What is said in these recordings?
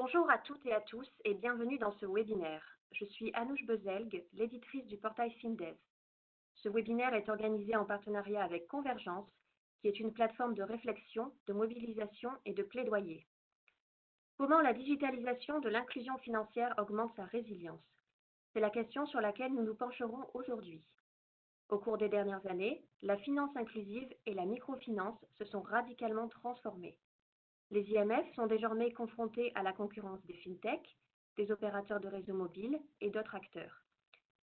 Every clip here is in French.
Bonjour à toutes et à tous et bienvenue dans ce webinaire. Je suis Anouche Bezelgue, l'éditrice du portail FinDev. Ce webinaire est organisé en partenariat avec Convergence, qui est une plateforme de réflexion, de mobilisation et de plaidoyer. Comment la digitalisation de l'inclusion financière augmente sa résilience? C'est la question sur laquelle nous nous pencherons aujourd'hui. Au cours des dernières années, la finance inclusive et la microfinance se sont radicalement transformées. Les IMF sont désormais confrontés à la concurrence des fintechs, des opérateurs de réseaux mobiles et d'autres acteurs.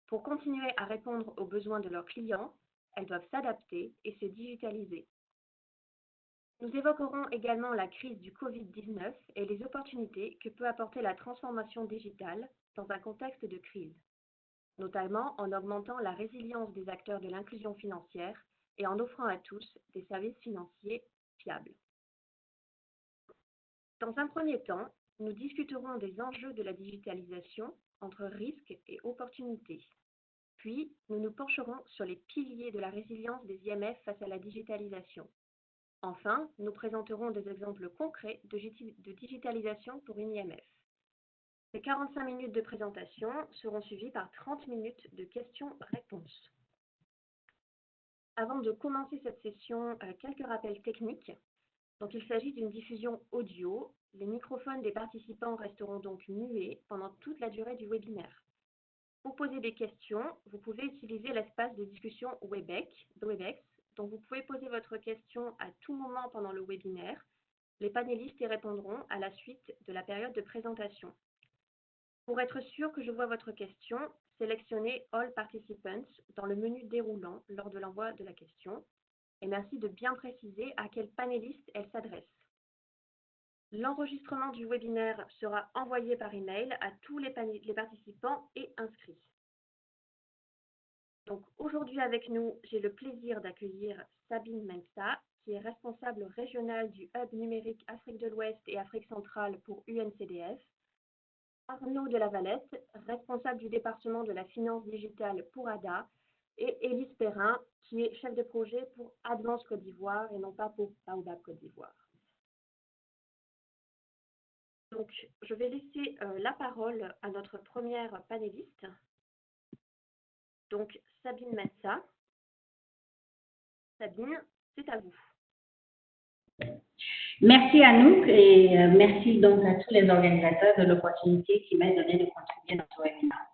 Pour continuer à répondre aux besoins de leurs clients, elles doivent s'adapter et se digitaliser. Nous évoquerons également la crise du Covid-19 et les opportunités que peut apporter la transformation digitale dans un contexte de crise, notamment en augmentant la résilience des acteurs de l'inclusion financière et en offrant à tous des services financiers fiables. Dans un premier temps, nous discuterons des enjeux de la digitalisation entre risques et opportunités. Puis, nous nous pencherons sur les piliers de la résilience des IMF face à la digitalisation. Enfin, nous présenterons des exemples concrets de digitalisation pour une IMF. Ces 45 minutes de présentation seront suivies par 30 minutes de questions-réponses. Avant de commencer cette session, quelques rappels techniques. Donc, il s'agit d'une diffusion audio. Les microphones des participants resteront donc muets pendant toute la durée du webinaire. Pour poser des questions, vous pouvez utiliser l'espace de discussion Webex. Donc, vous pouvez poser votre question à tout moment pendant le webinaire. Les panélistes y répondront à la suite de la période de présentation. Pour être sûr que je vois votre question, sélectionnez All Participants dans le menu déroulant lors de l'envoi de la question. Et merci de bien préciser à quel panéliste elle s'adresse. L'enregistrement du webinaire sera envoyé par email à tous les participants et inscrits. Donc aujourd'hui avec nous, j'ai le plaisir d'accueillir Sabine Mensah, qui est responsable régionale du Hub numérique Afrique de l'Ouest et Afrique centrale pour UNCDF, Arnaud de la Valette, responsable du département de la finance digitale pour ADA, et Élise Perrin, qui est chef de projet pour Advance Côte d'Ivoire et non pas pour Baobab Côte d'Ivoire. Donc, je vais laisser la parole à notre première panéliste, donc Sabine Mensah. Sabine, c'est à vous. Merci Anouk et merci donc à tous les organisateurs de l'opportunité qui m'est donnée de contribuer dans ce webinaire.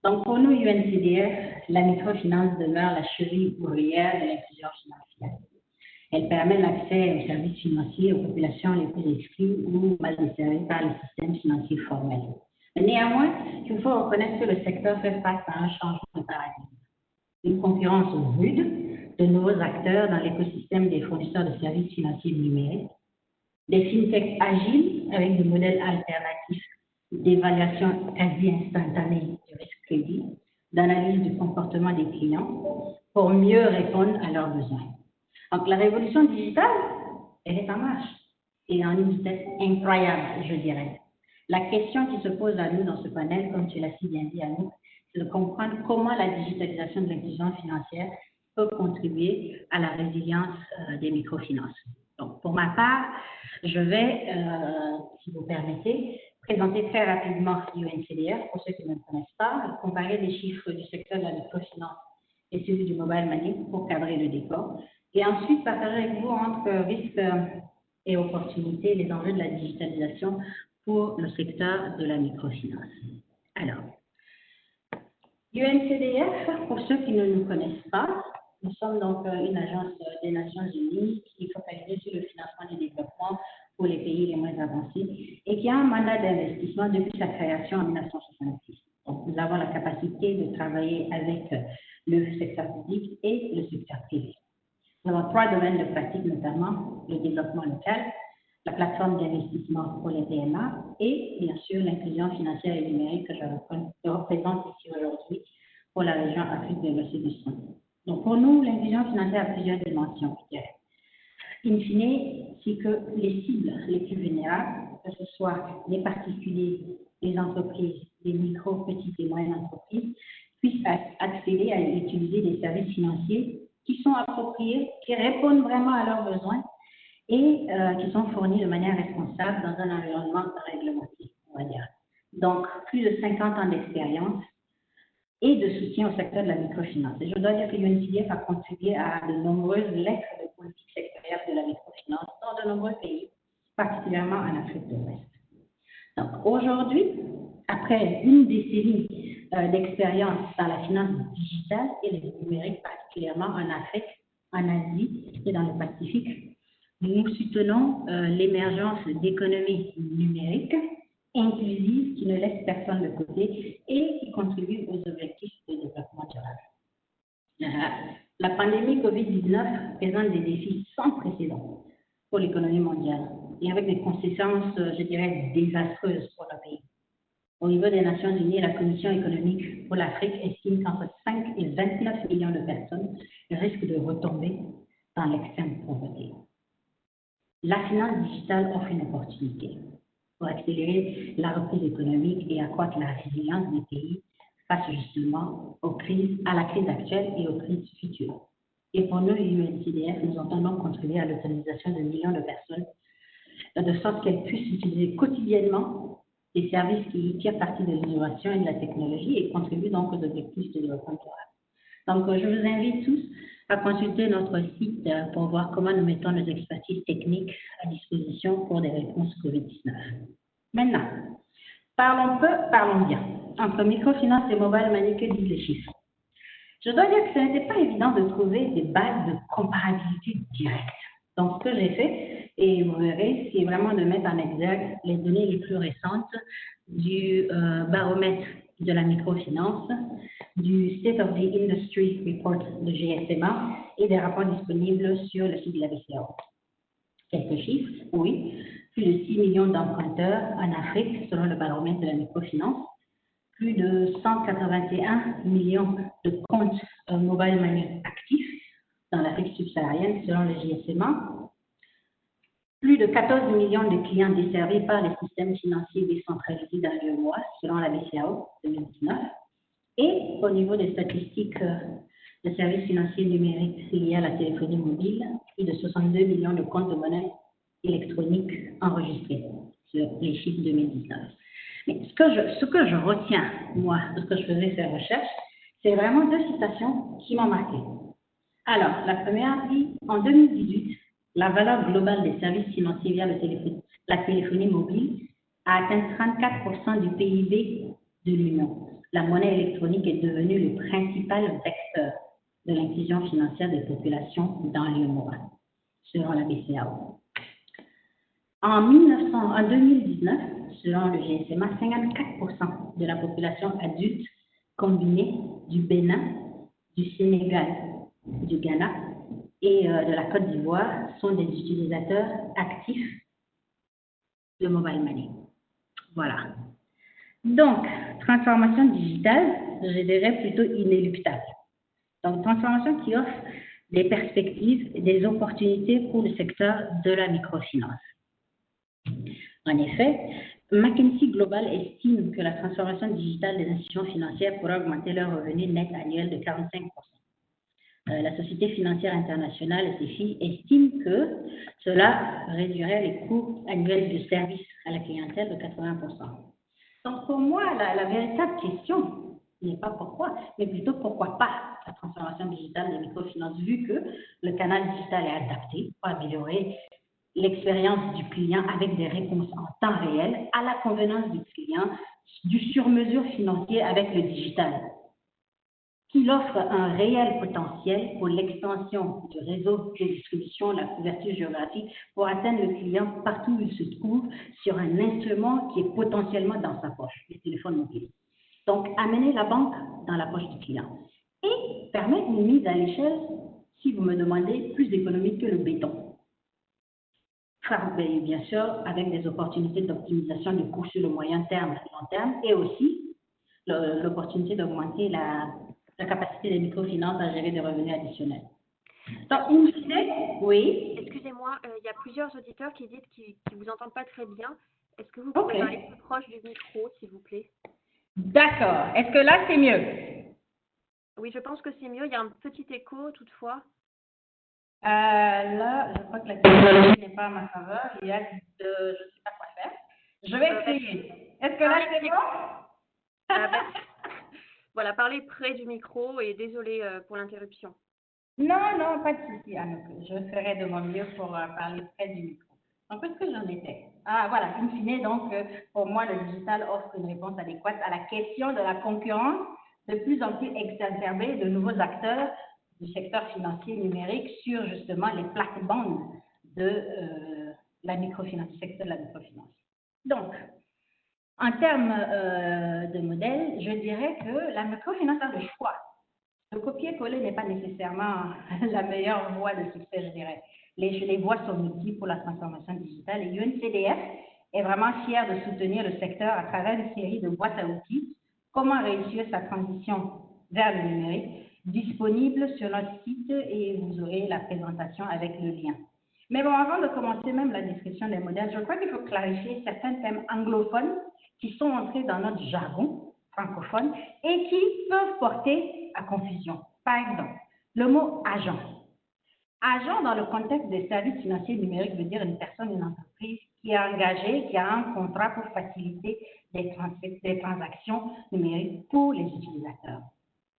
Donc, pour nous, UNCDF, la microfinance demeure la cheville ouvrière de l'inclusion financière. Elle permet l'accès aux services financiers aux populations les plus exclues ou mal desservies par le système financier formel. Néanmoins, il faut reconnaître que le secteur fait face à un changement de paradigme. Une concurrence rude de nouveaux acteurs dans l'écosystème des fournisseurs de services financiers numériques, des fintechs agiles avec des modèles alternatifs d'évaluation quasi instantanée du risque crédit, d'analyse du comportement des clients pour mieux répondre à leurs besoins. Donc, la révolution digitale, elle est en marche et en une vitesse incroyable, je dirais. La question qui se pose à nous dans ce panel, comme tu l'as si bien dit à nous, c'est de comprendre comment la digitalisation de l'inclusion financière peut contribuer à la résilience des microfinances. Donc, pour ma part, je vais, si vous permettez, présenter très rapidement UNCDF pour ceux qui ne me connaissent pas, comparer les chiffres du secteur de la microfinance et celui du mobile money pour cadrer le décor, et ensuite partager avec vous entre risques et opportunités les enjeux de la digitalisation pour le secteur de la microfinance. Alors, UNCDF, pour ceux qui ne nous connaissent pas, nous sommes donc une agence des Nations Unies qui est focalisée sur le financement du développement pour les pays les moins avancés et qui a un mandat d'investissement depuis sa création en 1966. Donc, nous avons la capacité de travailler avec le secteur public et le secteur privé. Nous avons 3 domaines de pratique, notamment le développement local, la plateforme d'investissement pour les PMA et bien sûr l'inclusion financière et numérique que je représente ici aujourd'hui pour la région Afrique de l'Ouest et du Sud. Donc pour nous, l'inclusion financière a plusieurs dimensions. In fine, c'est que les cibles les plus vulnérables, que ce soit les particuliers, les entreprises, les micro, petites et moyennes entreprises, puissent accéder à utiliser des services financiers qui sont appropriés, qui répondent vraiment à leurs besoins et qui sont fournis de manière responsable dans un environnement réglementé, on va dire. Donc, plus de 50 ans d'expérience et de soutien au secteur de la microfinance. Et je dois dire que UNCDF a contribué à de nombreuses lettres de politique sectorielle de la microfinance dans de nombreux pays, particulièrement en Afrique de l'Ouest. Donc, aujourd'hui, après une décennie d'expérience dans la finance digitale et le numérique, particulièrement en Afrique, en Asie et dans le Pacifique, nous soutenons l'émergence d'économies numériques inclusives qui ne laissent personne de côté et qui contribuent aux objectifs de développement durable. La pandémie COVID-19 présente des défis sans précédent pour l'économie mondiale et avec des conséquences, je dirais, désastreuses pour le pays. Au niveau des Nations Unies, la Commission économique pour l'Afrique estime qu'entre 5 et 29 millions de personnes risquent de retomber dans l'extrême pauvreté. La finance digitale offre une opportunité pour accélérer la reprise économique et accroître la résilience des pays face justement à la crise actuelle et aux crises futures. Et pour nous, UNCDF, nous entendons contribuer à l'autonomisation de millions de personnes de sorte qu'elles puissent utiliser quotidiennement des services qui tirent parti de l'innovation et de la technologie et contribuent donc aux objectifs de développement durable. Donc, je vous invite tous à consulter notre site pour voir comment nous mettons nos expertises techniques à disposition pour des réponses COVID-19. Maintenant, parlons peu, parlons bien. Entre microfinance et mobile money, que disent les chiffres? Je dois dire que ce n'était pas évident de trouver des bases de comparabilité directe. Donc, ce que j'ai fait, et vous verrez, c'est vraiment de mettre en exergue les données les plus récentes du baromètre de la microfinance, du State of the Industry Report de GSMA et des rapports disponibles sur le site de la BCAO. Quelques chiffres, oui. Plus de 6 millions d'emprunteurs en Afrique selon le baromètre de la microfinance. Plus de 181 millions de comptes mobile money actifs dans l'Afrique subsaharienne selon le GSMA. Plus de 14 millions de clients desservis par les systèmes financiers décentralisés dans le mois selon la BCAO 2019. Et au niveau des statistiques de services financiers numériques liés à la téléphonie mobile, plus de 62 millions de comptes de monnaie électronique enregistrés sur les chiffres 2019. Mais ce que je retiens, moi, de ce que je faisais ces recherches, c'est vraiment deux citations qui m'ont marqué. Alors, la première dit, en 2018, la valeur globale des services financiers via la téléphonie mobile a atteint 34% du PIB de l'Union. La monnaie électronique est devenue le principal vecteur de l'inclusion financière des populations dans l'UEMOA, selon la BCAO. En 2019, selon le GSMA, 54% de la population adulte combinée du Bénin, du Sénégal, du Ghana et de la Côte d'Ivoire sont des utilisateurs actifs de mobile money. Voilà. Donc, transformation digitale, je dirais plutôt inéluctable. Donc, transformation qui offre des perspectives et des opportunités pour le secteur de la microfinance. En effet, McKinsey Global estime que la transformation digitale des institutions financières pourrait augmenter leur revenu net annuel de 45%. La Société financière internationale, SFI, estime que cela réduirait les coûts annuels de service à la clientèle de 80%. Donc, pour moi, la véritable question n'est pas pourquoi, mais plutôt pourquoi pas la transformation digitale des microfinances, vu que le canal digital est adapté pour améliorer l'expérience du client avec des réponses en temps réel à la convenance du client, du sur-mesure financier avec le digital, qu'il offre un réel potentiel pour l'extension du réseau de distribution, la couverture géographique, pour atteindre le client partout où il se trouve sur un instrument qui est potentiellement dans sa poche, le téléphone mobile. Donc, amener la banque dans la poche du client et permettre une mise à l'échelle, si vous me demandez, plus économique que le béton. Bien sûr, avec des opportunités d'optimisation du coût sur le moyen terme et long terme, et aussi l'opportunité d'augmenter la capacité des microfinances à gérer des revenus additionnels. Donc, une idée, oui. Excusez-moi, il y a plusieurs auditeurs qui disent qu'ils ne vous entendent pas très bien. Est-ce que vous pouvez parler plus proche du micro, s'il vous plaît? D'accord. Est-ce que là, c'est mieux? Oui, je pense que c'est mieux. Il y a un petit écho, toutefois. Là, je crois que la technologie n'est pas à ma faveur. Il y a je ne sais pas quoi faire. Je vais essayer. Est-ce que là, c'est bon? Voilà, parlez près du micro et désolé pour l'interruption. Non, non, pas de souci, Anouk. Je ferai de mon mieux pour parler près du micro. Donc, où est-ce que j'en étais? Ah, voilà, in fine, donc, pour moi, le digital offre une réponse adéquate à la question de la concurrence de plus en plus exacerbée de nouveaux acteurs du secteur financier numérique sur justement les plates-bandes de la microfinance, du secteur de la microfinance. Donc, en termes de modèle, je dirais que la microfinance a le choix. Le copier-coller n'est pas nécessairement la meilleure voie de succès, je dirais. Les voies sont multiples pour la transformation digitale et UNCDF est vraiment fier de soutenir le secteur à travers une série de boîtes à outils. Comment réussir sa transition vers le numérique, disponible sur notre site et vous aurez la présentation avec le lien. Mais bon, avant de commencer même la description des modèles, je crois qu'il faut clarifier certains thèmes anglophones qui sont entrés dans notre jargon francophone et qui peuvent porter à confusion. Par exemple, le mot agent. Agent dans le contexte des services financiers numériques veut dire une personne, une entreprise qui est engagée, qui a un contrat pour faciliter des transactions numériques pour les utilisateurs.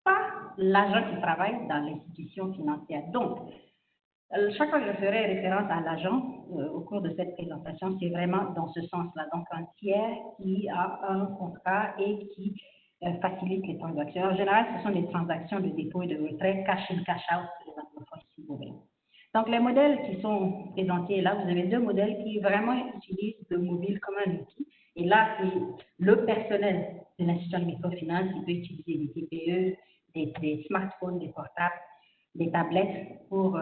Pas l'agent qui travaille dans l'institution financière. Donc, chaque fois que je ferai référence à l'agent au cours de cette présentation, c'est vraiment dans ce sens-là. Donc, un tiers qui a un contrat et qui facilite les transactions. En général, ce sont des transactions de dépôt et de retrait, cash in, cash out, pour les anglophones, si vous voulez. Donc, les modèles qui sont présentés là, vous avez deux modèles qui vraiment utilisent le mobile comme un outil. Et là, c'est le personnel de l'institution de microfinance qui peut utiliser des TPE, des smartphones, des portables, des tablettes pour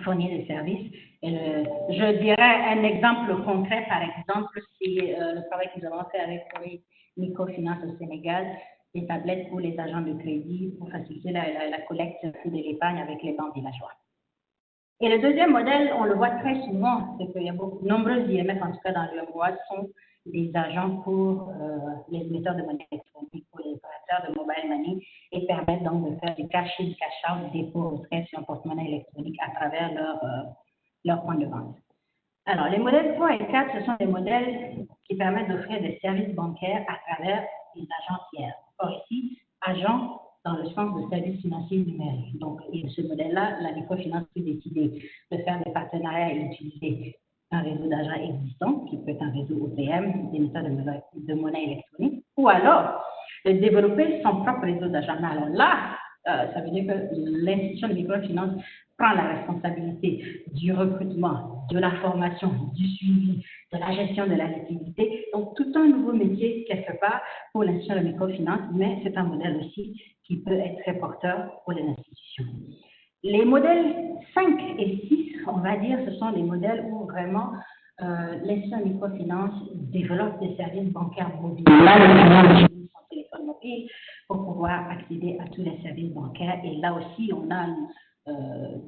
fournir des services. Je dirais un exemple concret, par exemple, c'est le travail que nous avons fait avec les microfinances au Sénégal, des tablettes pour les agents de crédit, pour faciliter la collecte de l'épargne avec les banques villageois. Et le deuxième modèle, on le voit très souvent, c'est qu'il y a de nombreux IMF, en tout cas dans le bois, sont des agents pour les émetteurs de monnaie électronique, pour les opérateurs de mobile money, et permettent donc de faire des cash-in, cash-out, dépôt, retrait sur un porte-monnaie électronique à travers leur point de vente. Alors, les modèles 3 et 4, ce sont des modèles qui permettent d'offrir des services bancaires à travers les agents tiers. Or ici, agents dans le sens de services financiers numériques. Donc, et ce modèle-là, la microfinance peut décider de faire des partenariats et d'utiliser un réseau d'agents existant, qui peut être un réseau OPM, des méthodes de monnaie électronique, ou alors de développer son propre réseau d'agents. Alors là, ça veut dire que l'institution de microfinance prend la responsabilité du recrutement, de la formation, du suivi, de la gestion de la liquidité. Donc, tout un nouveau métier, quelque part, pour l'institution de microfinance, mais c'est un modèle aussi qui peut être très porteur pour les institutions. Les modèles 5 et 6, on va dire, ce sont les modèles où vraiment l'institution de microfinance développe des services bancaires mobiles. Là, le utilise son téléphone mobile pour pouvoir accéder à tous les services bancaires. Et là aussi, on a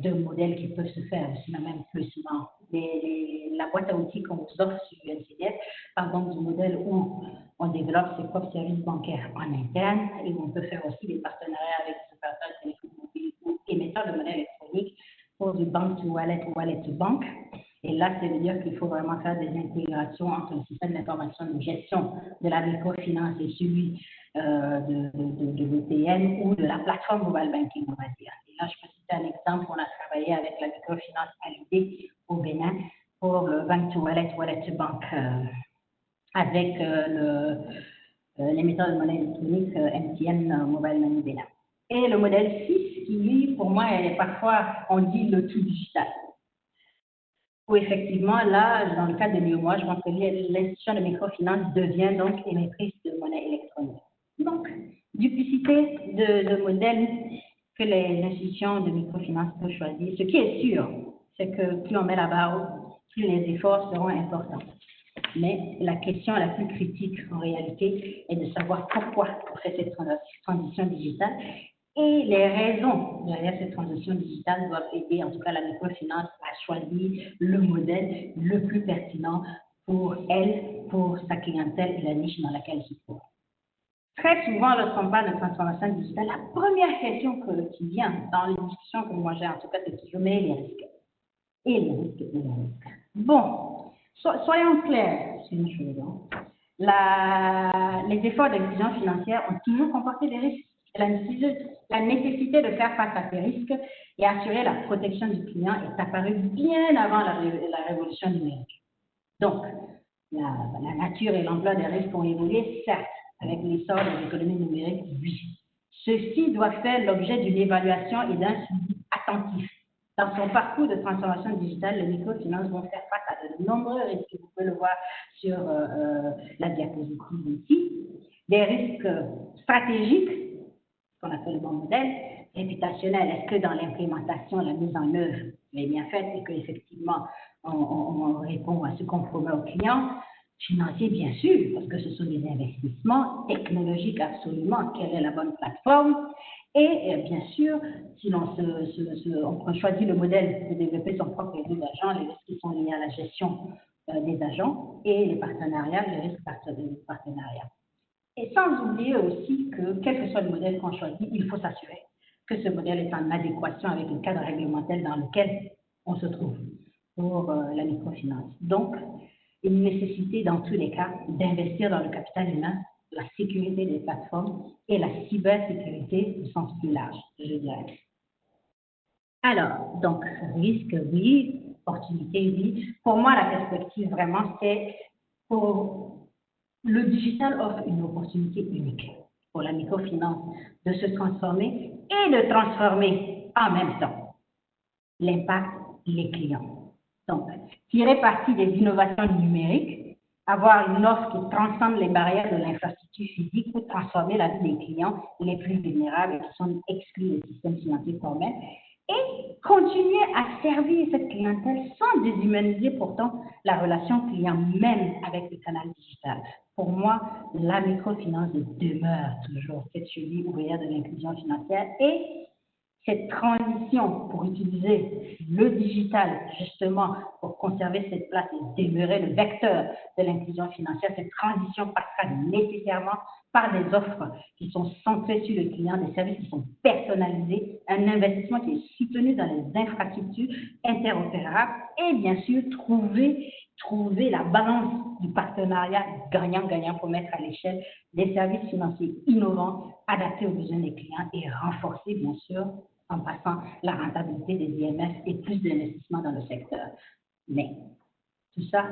deux modèles qui peuvent se faire, sinon même plus souvent. La boîte à outils qu'on vous offre sur UNCDF, par exemple, du modèle où on développe ses propres services bancaires en interne et où on peut faire aussi des partenariats avec des opérateurs de téléphone mobile ou émetteurs de monnaie électronique pour du bank to wallet ou wallet to bank. Et là, ça veut dire qu'il faut vraiment faire des intégrations entre le système d'information de gestion de la microfinance et celui de l'ETN ou de la plateforme mobile banking, on va dire. Et là, je peux citer un exemple, on a travaillé avec la microfinance à l'idée au Bénin pour le bank to wallet, wallet to bank, avec l'émetteur de monnaie électronique MTN Mobile Money Bénin. Et le modèle 6, qui lui, pour moi, est parfois, on dit le tout digital. Où effectivement, là, dans le cas de l'UEMOA, je pense que l'institution de microfinance devient donc émettrice de monnaie électronique. Donc, duplicité de modèles que les institutions de microfinance peuvent choisir. Ce qui est sûr, c'est que plus on met la barre haute, plus les efforts seront importants. Mais la question la plus critique, en réalité, est de savoir pourquoi on fait cette transition digitale. Et les raisons derrière cette transition digitale doivent aider, en tout cas la microfinance, à choisir le modèle le plus pertinent pour elle, pour sa clientèle et la niche dans laquelle elle se trouve. Très souvent, lorsqu'on parle de transformation digitale, la première question qui vient dans les discussions que moi j'ai, en tout cas, c'est toujours mais les risques. Et les risques, et les risques. Bon, soyons clairs sur une chose. Les efforts d'inclusion financière ont toujours comporté des risques. La nécessité de faire face à ces risques et assurer la protection du client est apparue bien avant la révolution numérique. Donc, la nature et l'emploi des risques ont évolué, certes, avec l'essor des économies numériques, oui. Ceci doit faire l'objet d'une évaluation et d'un suivi attentif. Dans son parcours de transformation digitale, les microfinances vont faire face à de nombreux risques. Vous pouvez le voir sur la diapositive ici. Des risques stratégiques, qu'on appelle le bon modèle, réputationnel. Est-ce que dans l'implémentation, la mise en œuvre est bien faite et qu'effectivement, on répond à ce qu'on promet aux clients? Financier, bien sûr, parce que ce sont des investissements technologiques absolument. Quelle est la bonne plateforme? Et bien sûr, si on choisit le modèle de développer son propre réseau d'agents, les risques qui sont liés à la gestion des agents et les partenariats, les risques de partenariat. Et sans oublier aussi que, quel que soit le modèle qu'on choisit, il faut s'assurer que ce modèle est en adéquation avec le cadre réglementaire dans lequel on se trouve pour la microfinance. Donc, une nécessité dans tous les cas d'investir dans le capital humain, la sécurité des plateformes et la cybersécurité au sens plus large, je dirais. Alors, donc, risque, oui, opportunité, oui. Pour moi, la perspective vraiment, c'est pour le digital offre une opportunité unique pour la microfinance de se transformer et de transformer en même temps l'impact des clients. Donc, tirer parti des innovations numériques, avoir une offre qui transcende les barrières de l'infrastructure physique pour transformer la vie des clients les plus vulnérables et qui sont exclus des systèmes financiers formels et continuer à servir cette clientèle sans déshumaniser pourtant la relation client même avec le canal digital. Pour moi, la microfinance demeure toujours cette cheville ouvrière de l'inclusion financière et cette transition pour utiliser le digital justement pour conserver cette place et demeurer le vecteur de l'inclusion financière, cette transition passera nécessairement par des offres qui sont centrées sur le client, des services qui sont personnalisés, un investissement qui est soutenu dans les infrastructures interopérables et bien sûr trouver la balance du partenariat gagnant-gagnant pour mettre à l'échelle des services financiers innovants, adaptés aux besoins des clients et renforcer bien sûr en passant la rentabilité des IMF et plus d'investissements dans le secteur. Mais tout ça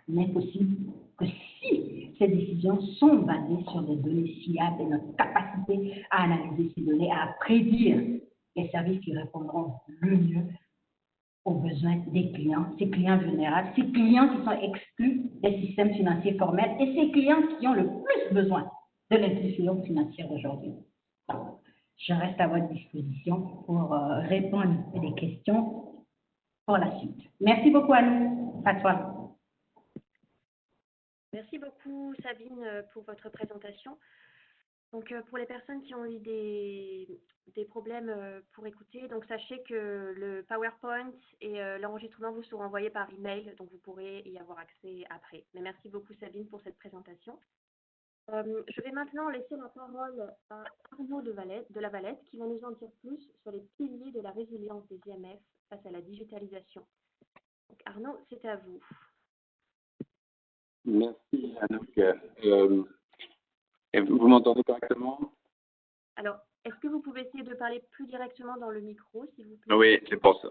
n'est possible que si ces décisions sont basées sur des données fiables et notre capacité à analyser ces données, à prédire les services qui répondront le mieux aux besoins des clients, ces clients vulnérables, ces clients qui sont exclus des systèmes financiers formels et ces clients qui ont le plus besoin de l'inclusion financière aujourd'hui. Je reste à votre disposition pour répondre à des questions pour la suite. Merci beaucoup à nous. À toi. Merci beaucoup, Sabine, pour votre présentation. Donc, pour les personnes qui ont eu des problèmes pour écouter, donc sachez que le PowerPoint et l'enregistrement vous seront envoyés par email, donc vous pourrez y avoir accès après. Mais merci beaucoup, Sabine, pour cette présentation. Je vais maintenant laisser la parole à Arnaud de la Valette qui va nous en dire plus sur les piliers de la résilience des IMF face à la digitalisation. Donc, Arnaud, c'est à vous. Merci, Anouk. Vous m'entendez correctement? Alors, est-ce que vous pouvez essayer de parler plus directement dans le micro, s'il vous plaît? Oui, c'est pour ça.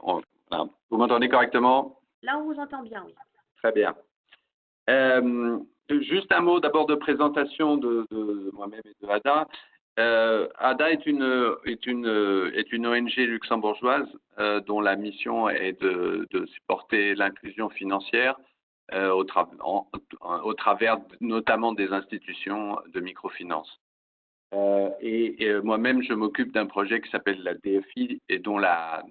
Voilà. Vous m'entendez correctement? Là, on vous entend bien, oui. Très bien. Juste un mot d'abord de présentation de moi-même et de ADA. ADA est une ONG luxembourgeoise dont la mission est de supporter l'inclusion financière au travers notamment des institutions de microfinance. Et moi-même, je m'occupe d'un projet qui s'appelle la DFI et dont la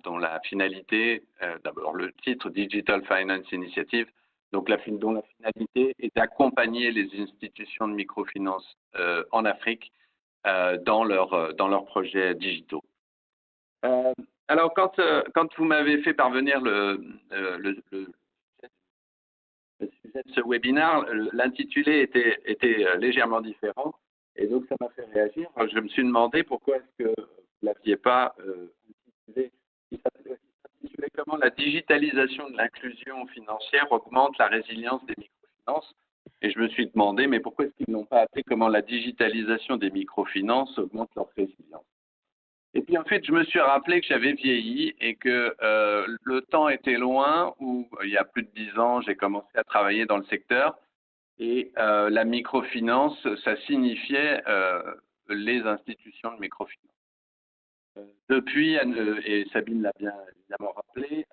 finalité, d'abord le titre Digital Finance Initiative, donc dont la finalité est d'accompagner les institutions de microfinance en Afrique dans leurs projets digitaux. Alors, quand vous m'avez fait parvenir le sujet de ce webinaire, l'intitulé était légèrement différent. Et donc, ça m'a fait réagir. Alors, je me suis demandé pourquoi est-ce que vous ne l'aviez pas intitulé. Il s'intitulait comment la digitalisation de l'inclusion financière augmente la résilience des microfinances. Et je me suis demandé, mais pourquoi est-ce qu'ils n'ont pas appelé comment la digitalisation des microfinances augmente leur résilience? Et puis en fait, je me suis rappelé que j'avais vieilli et que le temps était loin où, il y a plus de 10 ans, j'ai commencé à travailler dans le secteur et la microfinance, ça signifiait les institutions de microfinance. Depuis, et Sabine l'a bien évidemment rappelé,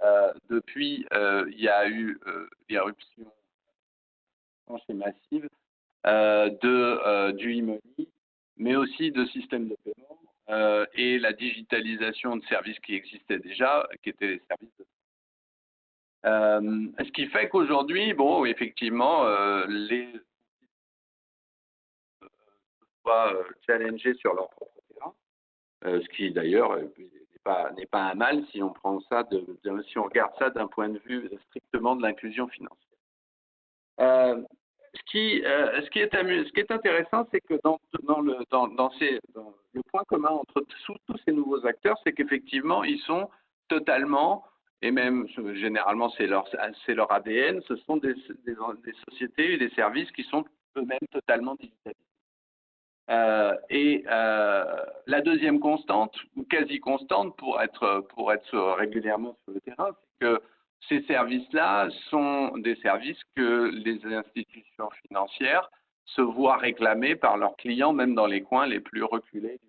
depuis, il y a eu l'irruption franche et massive du e-money, mais aussi de systèmes de paiement et la digitalisation de services qui existaient déjà, qui étaient les services de ce qui fait qu'aujourd'hui, bon, effectivement, les soient challengés sur leur propre terrain, ce qui d'ailleurs n'est pas un mal si on prend ça si on regarde ça d'un point de vue strictement de l'inclusion financière. Ce qui est intéressant, c'est que dans le point commun entre tous ces nouveaux acteurs, c'est qu'effectivement, ils sont totalement, et même généralement c'est leur ADN, ce sont des sociétés et des services qui sont eux-mêmes totalement digitalisés. La deuxième constante, ou quasi constante pour être régulièrement sur le terrain, c'est que ces services-là sont des services que les institutions financières se voient réclamer par leurs clients, même dans les coins les plus reculés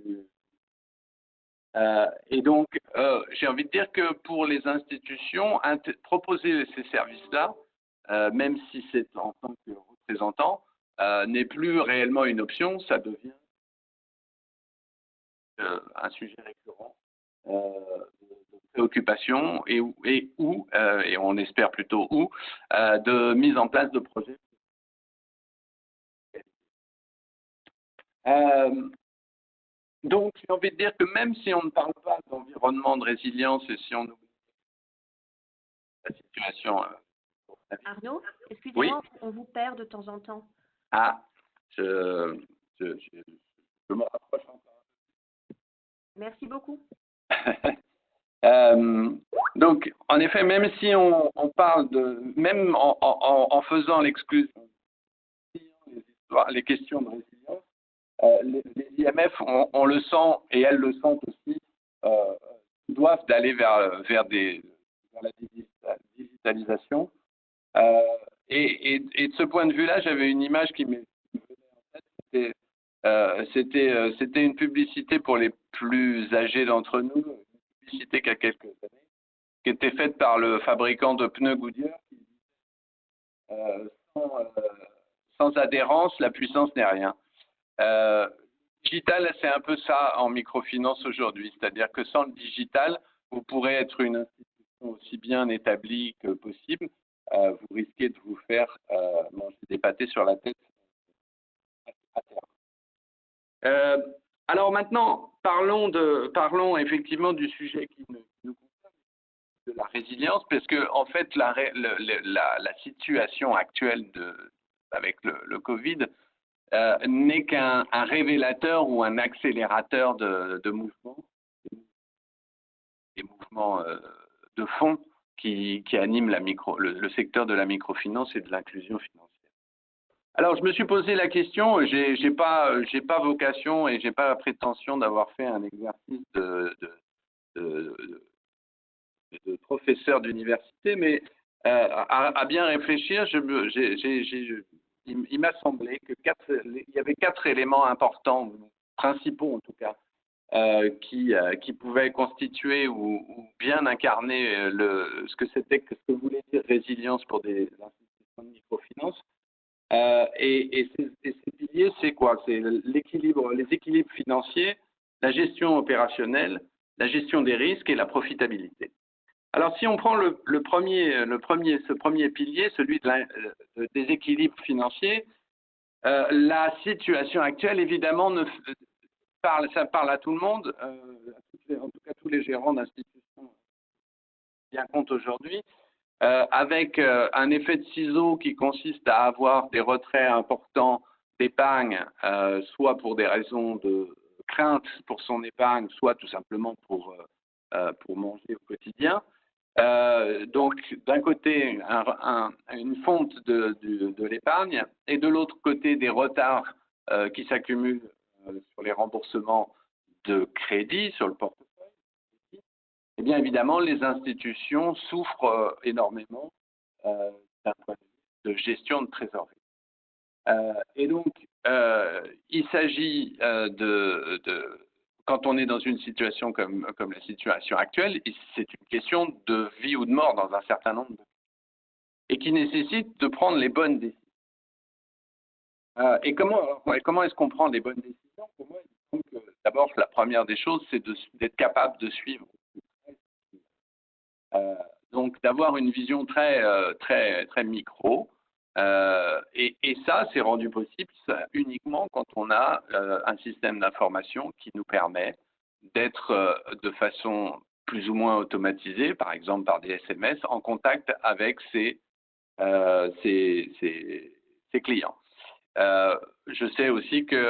et donc, j'ai envie de dire que pour les institutions, proposer ces services-là, même si c'est en tant que représentant, n'est plus réellement une option, ça devient un sujet récurrent de préoccupation et on espère plutôt de mise en place de projets. Donc, j'ai envie de dire que même si on ne parle pas d'environnement de résilience et si on oublie la situation. Arnaud, excusez-moi, oui. on vous perd de temps en temps. Ah, je me rapproche encore. Merci beaucoup. Donc, en effet, même si on parle même en faisant l'exclusion, les questions de résilience, les IMF, on le sent, et elles le sentent aussi, doivent aller vers la digitalisation. Et de ce point de vue-là, j'avais une image qui me venait en tête. C'était une publicité pour les plus âgés d'entre nous, une publicité qu'il y a quelques années, qui était faite par le fabricant de pneus Goodyear, qui sans adhérence, la puissance n'est rien. Digital, c'est un peu ça en microfinance aujourd'hui, c'est-à-dire que sans le digital, vous pourrez être une institution aussi bien établie que possible, vous risquez de vous faire manger des pâtés sur la tête à terme. Alors maintenant, parlons effectivement du sujet qui nous concerne, de la résilience, parce que en fait, la situation actuelle avec le Covid n'est qu'un révélateur ou un accélérateur de mouvements, des mouvements de fond qui animent le secteur de la microfinance et de l'inclusion financière. Alors, je me suis posé la question, j'ai pas vocation et j'ai pas la prétention d'avoir fait un exercice de professeur d'université, mais à bien réfléchir, il m'a semblé qu'il y avait 4 éléments importants, principaux en tout cas, qui pouvaient constituer ou bien incarner ce que voulait dire résilience pour des institutions de microfinance. Et ces piliers, c'est quoi? C'est les équilibres financiers, la gestion opérationnelle, la gestion des risques et la profitabilité. Alors, si on prend ce premier pilier, celui des équilibres financiers, la situation actuelle, évidemment, ça parle à tout le monde, en tout cas tous les gérants d'institutions bien compte aujourd'hui, avec un effet de ciseau qui consiste à avoir des retraits importants, d'épargne, soit pour des raisons de crainte pour son épargne, soit tout simplement pour manger au quotidien. Donc, d'un côté, une fonte de l'épargne et de l'autre côté, des retards qui s'accumulent sur les remboursements de crédit sur le portefeuille. Eh bien, évidemment, les institutions souffrent énormément d'un point de vue de gestion de trésorerie. Et donc, il s'agit quand on est dans une situation comme la situation actuelle, c'est une question de vie ou de mort dans un certain nombre de cas, et qui nécessite de prendre les bonnes décisions. Et comment est-ce qu'on prend les bonnes décisions? Pour moi, il me semble que d'abord, la première des choses, c'est d'être capable de suivre. Donc, d'avoir une vision très micro. Et ça, c'est rendu possible uniquement quand on a un système d'information qui nous permet d'être de façon plus ou moins automatisée, par exemple par des SMS, en contact avec ses clients. Je sais aussi que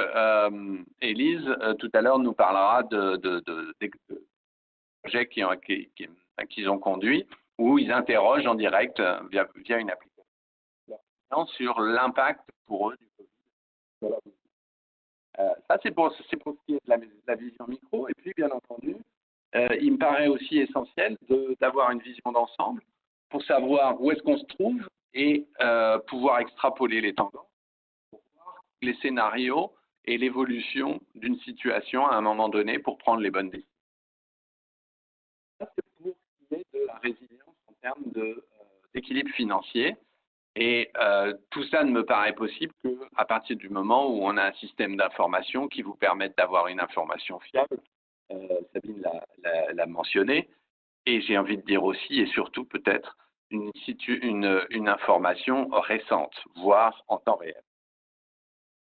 Élise, tout à l'heure, nous parlera de projets qu'ils ont conduits, où ils interrogent en direct via une application sur l'impact pour eux du Covid. Ça, c'est pour ce qui est de la vision micro. Et puis, bien entendu, il me paraît aussi essentiel d'avoir une vision d'ensemble pour savoir où est-ce qu'on se trouve et pouvoir extrapoler les tendances, pour voir les scénarios et l'évolution d'une situation à un moment donné pour prendre les bonnes décisions. Ça, c'est pour ce qui est de la résilience en termes d'équilibre financier. Et tout ça ne me paraît possible qu'à partir du moment où on a un système d'information qui vous permette d'avoir une information fiable. Sabine l'a mentionné. Et j'ai envie de dire aussi et surtout peut-être une information récente, voire en temps réel.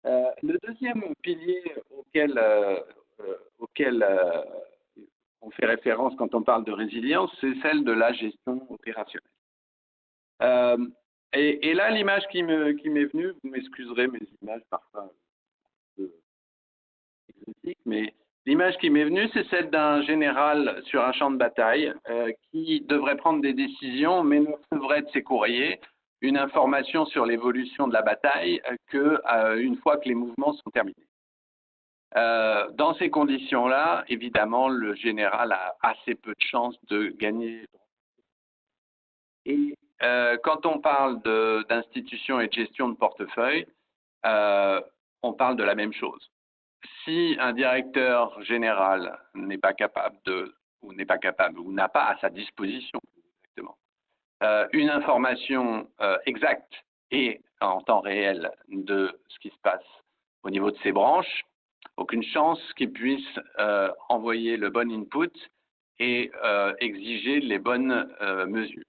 Le deuxième pilier auquel on fait référence quand on parle de résilience, c'est celle de la gestion opérationnelle. Et là, l'image qui m'est venue, vous m'excuserez mes images parfois un peu exotiques, mais l'image qui m'est venue, c'est celle d'un général sur un champ de bataille qui devrait prendre des décisions, mais ne recevrait de ses courriers une information sur l'évolution de la bataille qu'une fois que les mouvements sont terminés. Dans ces conditions-là, évidemment, le général a assez peu de chances de gagner. Et quand on parle d'institutions et de gestion de portefeuille, on parle de la même chose. Si un directeur général n'est pas capable ou n'a pas à sa disposition exactement une information exacte et en temps réel de ce qui se passe au niveau de ses branches, aucune chance qu'il puisse envoyer le bon input et exiger les bonnes mesures.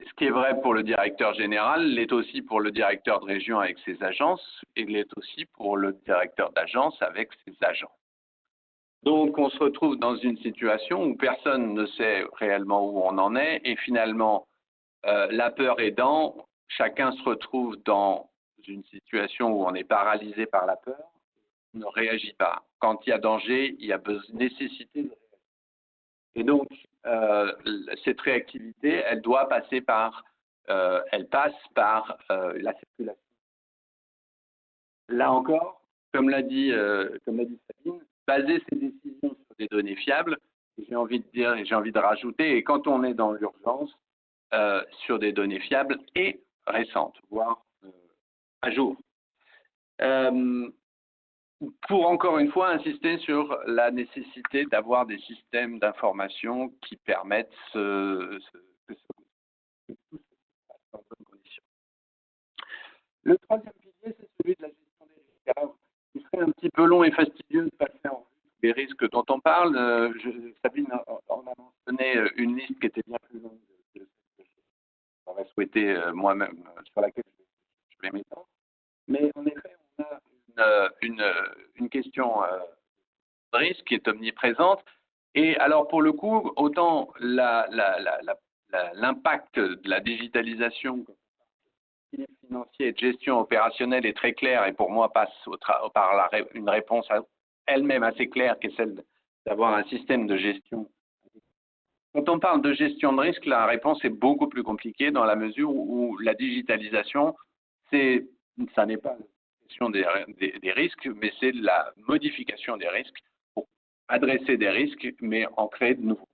Ce qui est vrai pour le directeur général l'est aussi pour le directeur de région avec ses agences et l'est aussi pour le directeur d'agence avec ses agents. Donc, on se retrouve dans une situation où personne ne sait réellement où on en est et finalement, la peur aidant, chacun se retrouve dans une situation où on est paralysé par la peur, on ne réagit pas. Quand il y a danger, il y a nécessité de réagir. Et donc, cette réactivité, elle passe par la circulation. Là encore, comme l'a dit Sabine, baser ses décisions sur des données fiables, j'ai envie de dire et j'ai envie de rajouter, et quand on est dans l'urgence, sur des données fiables et récentes, voire à jour. Pour encore une fois insister sur la nécessité d'avoir des systèmes d'information qui permettent que tout se passe dans de bonnes conditions. Le troisième pilier, c'est celui de la gestion des risques. Alors, il serait un petit peu long et fastidieux de passer en revue les risques dont on parle. Sabine en a mentionné une liste qui était bien plus longue que ce que j'aurais souhaité moi-même, sur laquelle je vais m'étendre. Mais en effet, on a une question de risque qui est omniprésente. Et alors, pour le coup, autant l'impact de la digitalisation financier et de gestion opérationnelle est très clair et pour moi passe par une réponse elle-même assez claire qui est celle d'avoir un système de gestion. Quand on parle de gestion de risque, la réponse est beaucoup plus compliquée dans la mesure où la digitalisation, ça n'est pas la gestion des risques, mais c'est la modification des risques pour adresser des risques, mais en créer de nouveaux.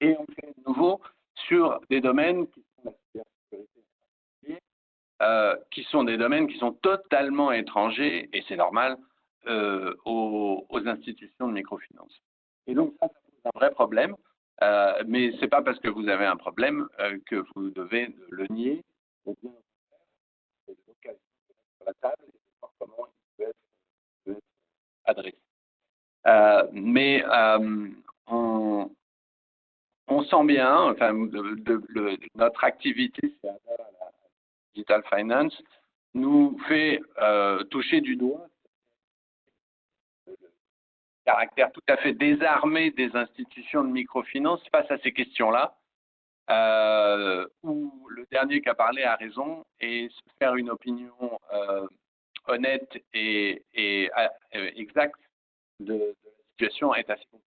Et en créer de nouveaux sur des domaines qui sont la cybersécurité, qui sont des domaines qui sont totalement étrangers, et c'est normal, aux institutions de microfinance. Et donc, ça pose un vrai problème, mais ce n'est pas parce que vous avez un problème que vous devez le nier, ou bien c'est l'occasion de mettre sur la table et de voir comment il peut être adressé. Mais on sent bien, enfin, notre activité, c'est la Digital Finance, nous fait toucher du doigt le caractère tout à fait désarmé des institutions de microfinance face à ces questions-là, où le dernier qui a parlé a raison et se faire une opinion honnête et exacte de la situation est assez compliqué.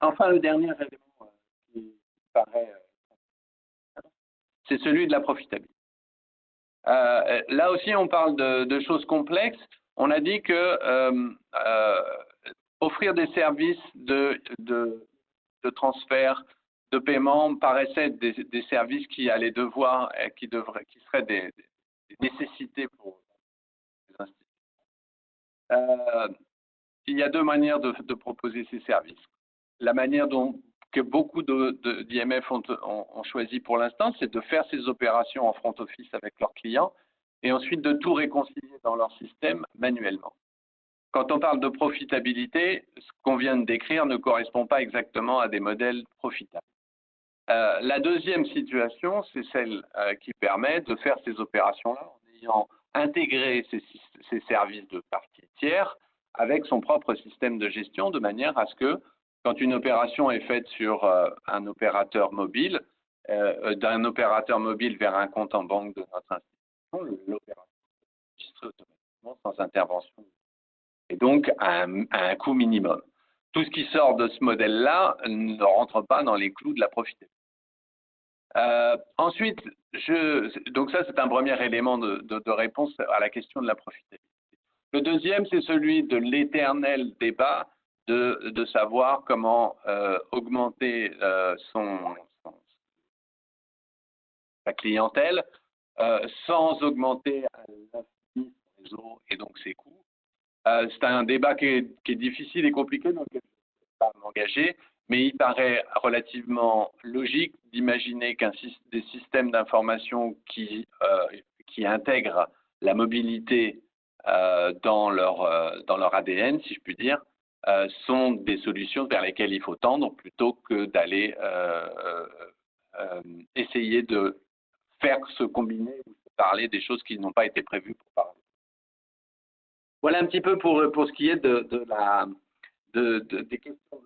Enfin, le dernier élément qui paraît, c'est celui de la profitabilité. Là aussi, on parle de choses complexes. On a dit que offrir des services de transfert, de paiement paraissait des services qui allaient devoir, qui seraient des nécessités pour les institutions. Il y a deux manières de proposer ces services. La manière que beaucoup d'IMF ont choisi pour l'instant, c'est de faire ces opérations en front office avec leurs clients et ensuite de tout réconcilier dans leur système manuellement. Quand on parle de profitabilité, ce qu'on vient de décrire ne correspond pas exactement à des modèles profitables. La deuxième situation, c'est celle qui permet de faire ces opérations-là en ayant intégré ces services de parties tiers avec son propre système de gestion, de manière à ce que, quand une opération est faite sur un opérateur mobile, d'un opérateur mobile vers un compte en banque de notre institution, l'opération est enregistrée automatiquement sans intervention, et donc à un coût minimum. Tout ce qui sort de ce modèle-là ne rentre pas dans les clous de la profitabilité. Ensuite, donc ça c'est un premier élément de réponse à la question de la profitabilité. Le deuxième, c'est celui de l'éternel débat de savoir comment augmenter sa clientèle sans augmenter l'infini son réseau et donc ses coûts. C'est un débat qui est difficile et compliqué, dans lequel je ne vais pas m'engager, mais il paraît relativement logique d'imaginer des systèmes d'information qui intègrent la mobilité dans leur ADN, si je puis dire, sont des solutions vers lesquelles il faut tendre plutôt que d'aller essayer de faire se combiner ou se parler des choses qui n'ont pas été prévues pour parler. Voilà un petit peu pour ce qui est des questions.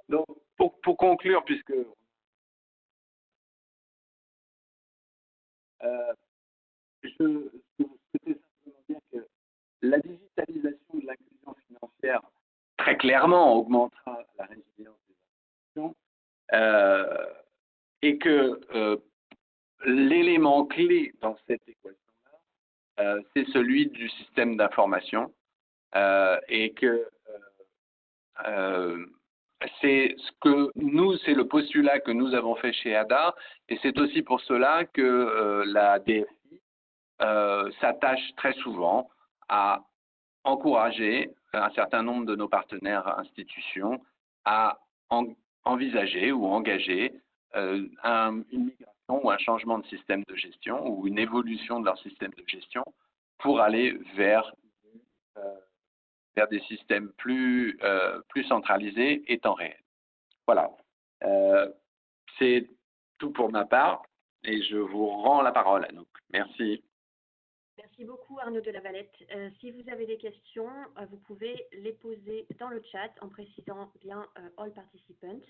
Donc, pour conclure, puisque je souhaitais simplement dire que la digitalisation de l'inclusion financière, très clairement, augmentera la résilience des institutions et que l'élément clé dans cette équation-là, c'est celui du système d'information et que c'est le postulat que nous avons fait chez ADA, et c'est aussi pour cela que la DFI s'attache très souvent à encourager un certain nombre de nos partenaires institutions à envisager ou engager une migration ou un changement de système de gestion ou une évolution de leur système de gestion pour aller vers des systèmes plus centralisés et temps réel. Voilà. C'est tout pour ma part et je vous rends la parole, Anouk. Merci. Merci beaucoup Arnaud de la Valette. Si vous avez des questions, vous pouvez les poser dans le chat en précisant bien all participants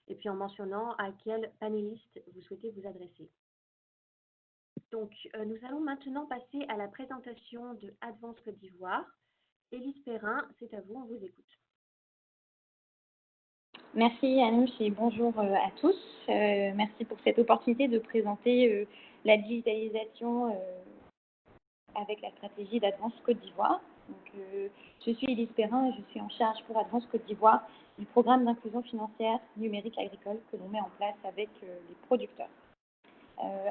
et puis en mentionnant à quel panéliste vous souhaitez vous adresser. Donc, nous allons maintenant passer à la présentation de Advance Côte d'Ivoire. Élise Perrin, c'est à vous, on vous écoute. Merci Anouche et bonjour à tous. Merci pour cette opportunité de présenter la digitalisation avec la stratégie d'Advance Côte d'Ivoire. Donc, je suis Élise Perrin et je suis en charge pour Advance Côte d'Ivoire du programme d'inclusion financière numérique agricole que l'on met en place avec les producteurs.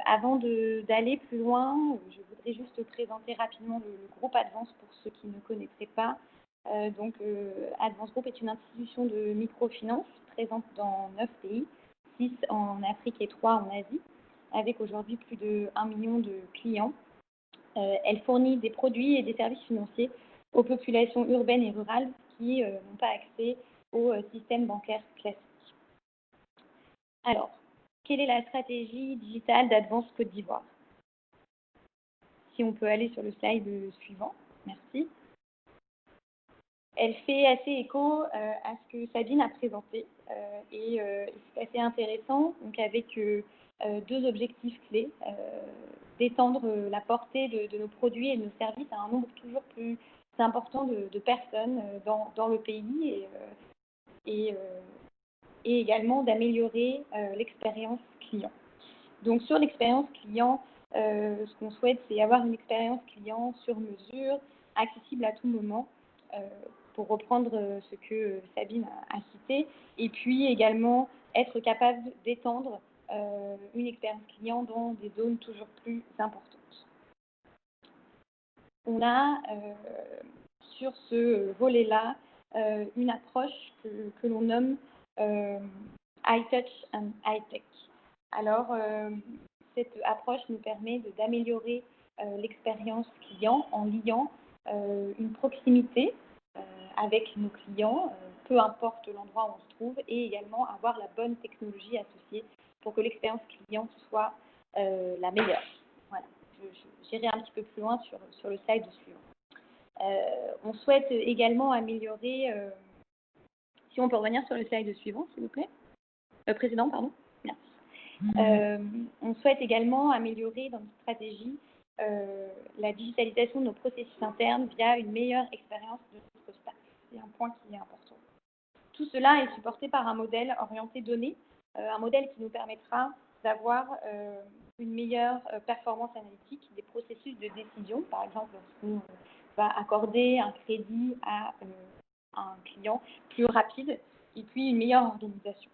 Avant d'aller plus loin, je voudrais juste présenter rapidement le groupe Advance pour ceux qui ne connaîtraient pas. Advance Group est une institution de microfinance présente dans 9 pays, 6 en Afrique et 3 en Asie, avec aujourd'hui plus de 1 million de clients. Elle fournit des produits et des services financiers aux populations urbaines et rurales qui n'ont pas accès au système bancaire classique. Alors, quelle est la stratégie digitale d'Advance Côte d'Ivoire? Si on peut aller sur le slide suivant, merci. Elle fait assez écho à ce que Sabine a présenté et c'est assez intéressant, donc avec 2 objectifs clés, d'étendre la portée de nos produits et de nos services à un nombre toujours plus important de personnes dans le pays et également d'améliorer l'expérience client. Donc sur l'expérience client, ce qu'on souhaite, c'est avoir une expérience client sur mesure, accessible à tout moment, pour reprendre ce que Sabine a cité, et puis également être capable d'étendre une expérience client dans des zones toujours plus importantes. On a sur ce volet-là une approche que l'on nomme High Touch and High Tech. Alors, cette approche nous permet d'améliorer l'expérience client en liant une proximité avec nos clients, peu importe l'endroit où on se trouve, et également avoir la bonne technologie associée pour que l'expérience client soit la meilleure. Voilà, j'irai un petit peu plus loin sur le slide suivant. On souhaite également améliorer, si on peut revenir sur le slide suivant, s'il vous plaît, précédent, pardon, merci. On souhaite également améliorer dans notre stratégie la digitalisation de nos processus internes via une meilleure expérience de notre staff. C'est un point qui est important. Tout cela est supporté par un modèle orienté données, un modèle qui nous permettra d'avoir une meilleure performance analytique des processus de décision, par exemple lorsqu'on va accorder un crédit à un client plus rapide, et puis une meilleure organisation.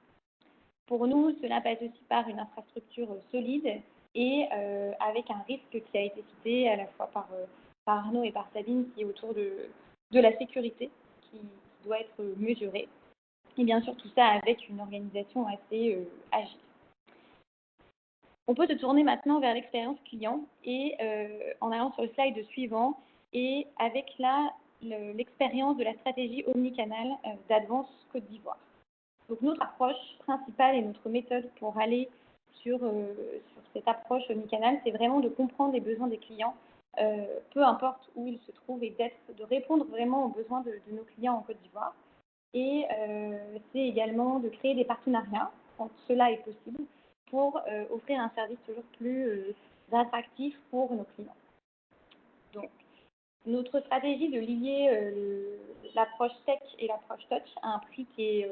Pour nous, cela passe aussi par une infrastructure solide et avec un risque qui a été cité à la fois par Arnaud et par Sabine, qui est autour de la sécurité, qui doit être mesurée. Et bien sûr, tout ça avec une organisation assez agile. On peut se tourner maintenant vers l'expérience client et en allant sur le slide suivant et avec là l'expérience de la stratégie omnicanal d'Advance Côte d'Ivoire. Donc notre approche principale et notre méthode pour aller sur cette approche omnicanal, c'est vraiment de comprendre les besoins des clients, peu importe où ils se trouvent, et de répondre vraiment aux besoins de nos clients en Côte d'Ivoire. Et c'est également de créer des partenariats, quand cela est possible, pour offrir un service toujours plus attractif pour nos clients. Donc, notre stratégie de lier l'approche tech et l'approche touch à un prix qui est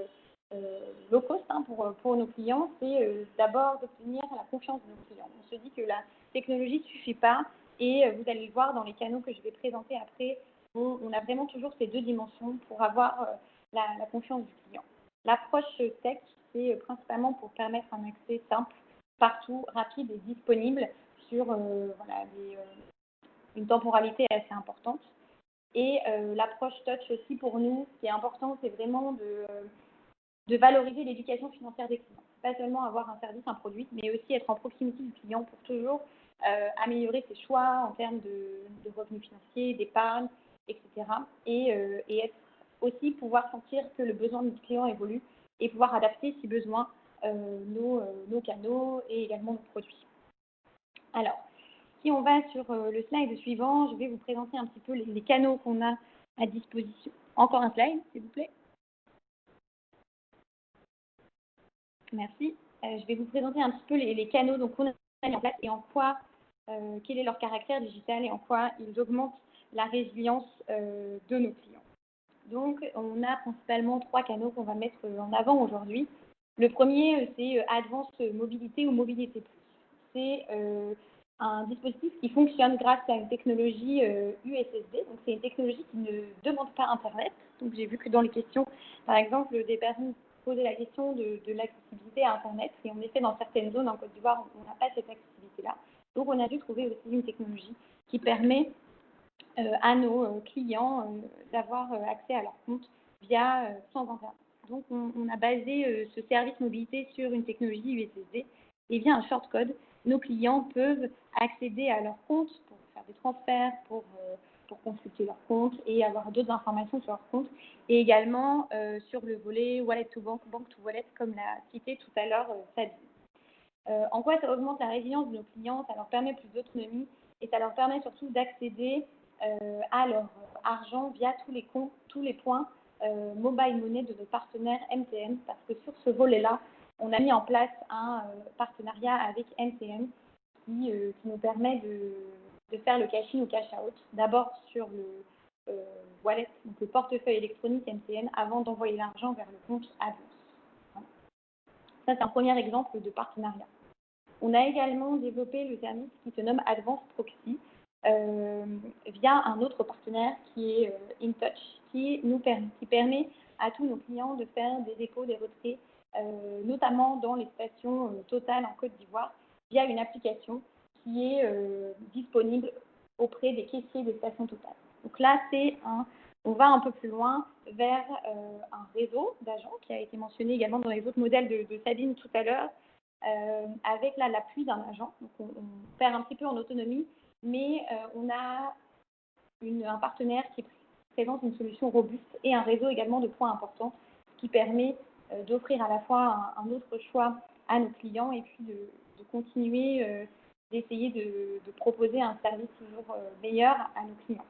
low cost pour nos clients, c'est d'abord d'obtenir la confiance de nos clients. On se dit que la technologie ne suffit pas et vous allez le voir dans les canaux que je vais présenter après, on a vraiment toujours ces 2 dimensions pour avoir la confiance du client. L'approche tech, c'est principalement pour permettre un accès simple, partout, rapide et disponible sur une temporalité assez importante. Et l'approche touch aussi pour nous, ce qui est important, c'est vraiment de valoriser l'éducation financière des clients. Pas seulement avoir un service, un produit, mais aussi être en proximité du client pour toujours améliorer ses choix en termes de revenus financiers, d'épargne, etc. Et être aussi pouvoir sentir que le besoin du client évolue et pouvoir adapter si besoin nos canaux et également nos produits. Alors, si on va sur le slide suivant, je vais vous présenter un petit peu les canaux qu'on a à disposition. Encore un slide, s'il vous plaît. Merci. Je vais vous présenter un petit peu les canaux qu'on a mis en place et en quoi quel est leur caractère digital et en quoi ils augmentent la résilience de nos clients. Donc, on a principalement 3 canaux qu'on va mettre en avant aujourd'hui. Le premier, c'est Advanced Mobilité ou Mobilité Plus. C'est un dispositif qui fonctionne grâce à une technologie USSD. Donc, c'est une technologie qui ne demande pas Internet. Donc, j'ai vu que dans les questions, par exemple, des personnes posaient la question de l'accessibilité à Internet. Et en effet, dans certaines zones en Côte d'Ivoire, on n'a pas cette accessibilité-là. Donc, on a dû trouver aussi une technologie qui permet à nos clients d'avoir accès à leur compte via sans Internet. Donc, on a basé ce service mobilité sur une technologie USSD et via un shortcode, nos clients peuvent accéder à leur compte pour faire des transferts, pour consulter leur compte et avoir d'autres informations sur leur compte. Et également sur le volet wallet to bank, bank to wallet, comme l'a cité tout à l'heure Sabine. En quoi ça augmente la résilience de nos clients? Ça leur permet plus d'autonomie et ça leur permet surtout d'accéder à leur argent via tous les comptes, tous les points mobile money de nos partenaires MTN, parce que sur ce volet-là, on a mis en place un partenariat avec MTN qui nous permet de faire le cash-in ou cash-out, d'abord sur le wallet, donc le portefeuille électronique MTN, avant d'envoyer l'argent vers le compte Advance. Ça, c'est un premier exemple de partenariat. On a également développé le service qui se nomme Advance Proxy, via un autre partenaire qui est InTouch, qui permet à tous nos clients de faire des dépôts, des retraits, notamment dans les stations Total en Côte d'Ivoire, via une application qui est disponible auprès des caissiers des stations Total. Donc là, on va un peu plus loin vers un réseau d'agents qui a été mentionné également dans les autres modèles de Sabine tout à l'heure, avec l'appui d'un agent. Donc on perd un petit peu en autonomie, mais on a un partenaire qui présente une solution robuste et un réseau également de points importants, ce qui permet d'offrir à la fois un autre choix à nos clients et puis de continuer d'essayer de proposer un service toujours meilleur à nos clients.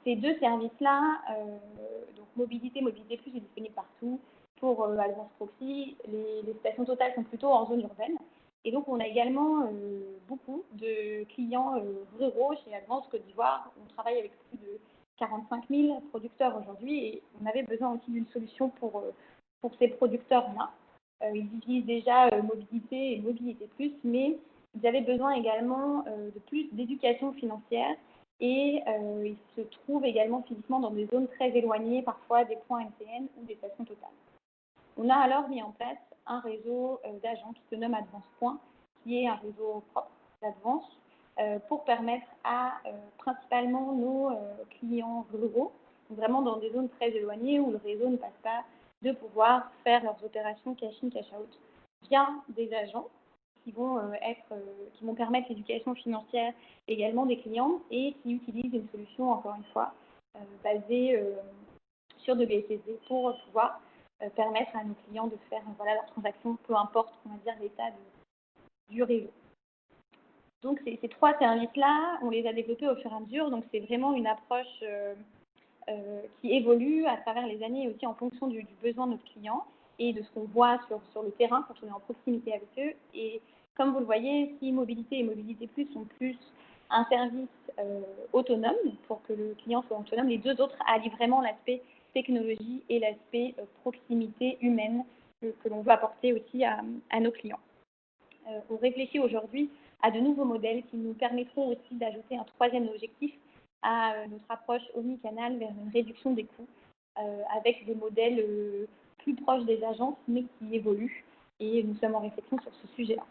Ces deux services-là, donc Mobilité Plus est disponible partout. Pour Advance Proxy, les stations Total sont plutôt en zone urbaine. Et donc, on a également beaucoup de clients ruraux chez Advance Côte d'Ivoire. On travaille avec plus de 45 000 producteurs aujourd'hui et on avait besoin aussi d'une solution pour ces producteurs-là. Ils utilisent déjà Mobilité et Mobilité Plus, mais ils avaient besoin également de plus d'éducation financière et ils se trouvent également physiquement dans des zones très éloignées, parfois des points MTN ou des stations Total. On a alors mis en place un réseau d'agents qui se nomme Advance Point, qui est un réseau propre d'Advance, pour permettre à principalement nos clients ruraux, vraiment dans des zones très éloignées où le réseau ne passe pas, de pouvoir faire leurs opérations cash-in, cash-out via des agents qui vont permettre l'éducation financière également des clients et qui utilisent une solution, encore une fois, basée sur de l'USSD pour pouvoir permettre à nos clients de faire leurs transactions, peu importe, on va dire, l'état du réseau. Donc, ces 3 services-là, on les a développés au fur et à mesure. Donc, c'est vraiment une approche qui évolue à travers les années et aussi en fonction du besoin de notre client et de ce qu'on voit sur le terrain quand on est en proximité avec eux. Et comme vous le voyez, si Mobilité et Mobilité Plus sont plus un service autonome pour que le client soit autonome, les deux autres allient vraiment l'aspect technologie et l'aspect proximité humaine que l'on veut apporter aussi à nos clients. On réfléchit aujourd'hui à de nouveaux modèles qui nous permettront aussi d'ajouter un 3e objectif à notre approche omnicanal vers une réduction des coûts avec des modèles plus proches des agences mais qui évoluent et nous sommes en réflexion sur ce sujet-là.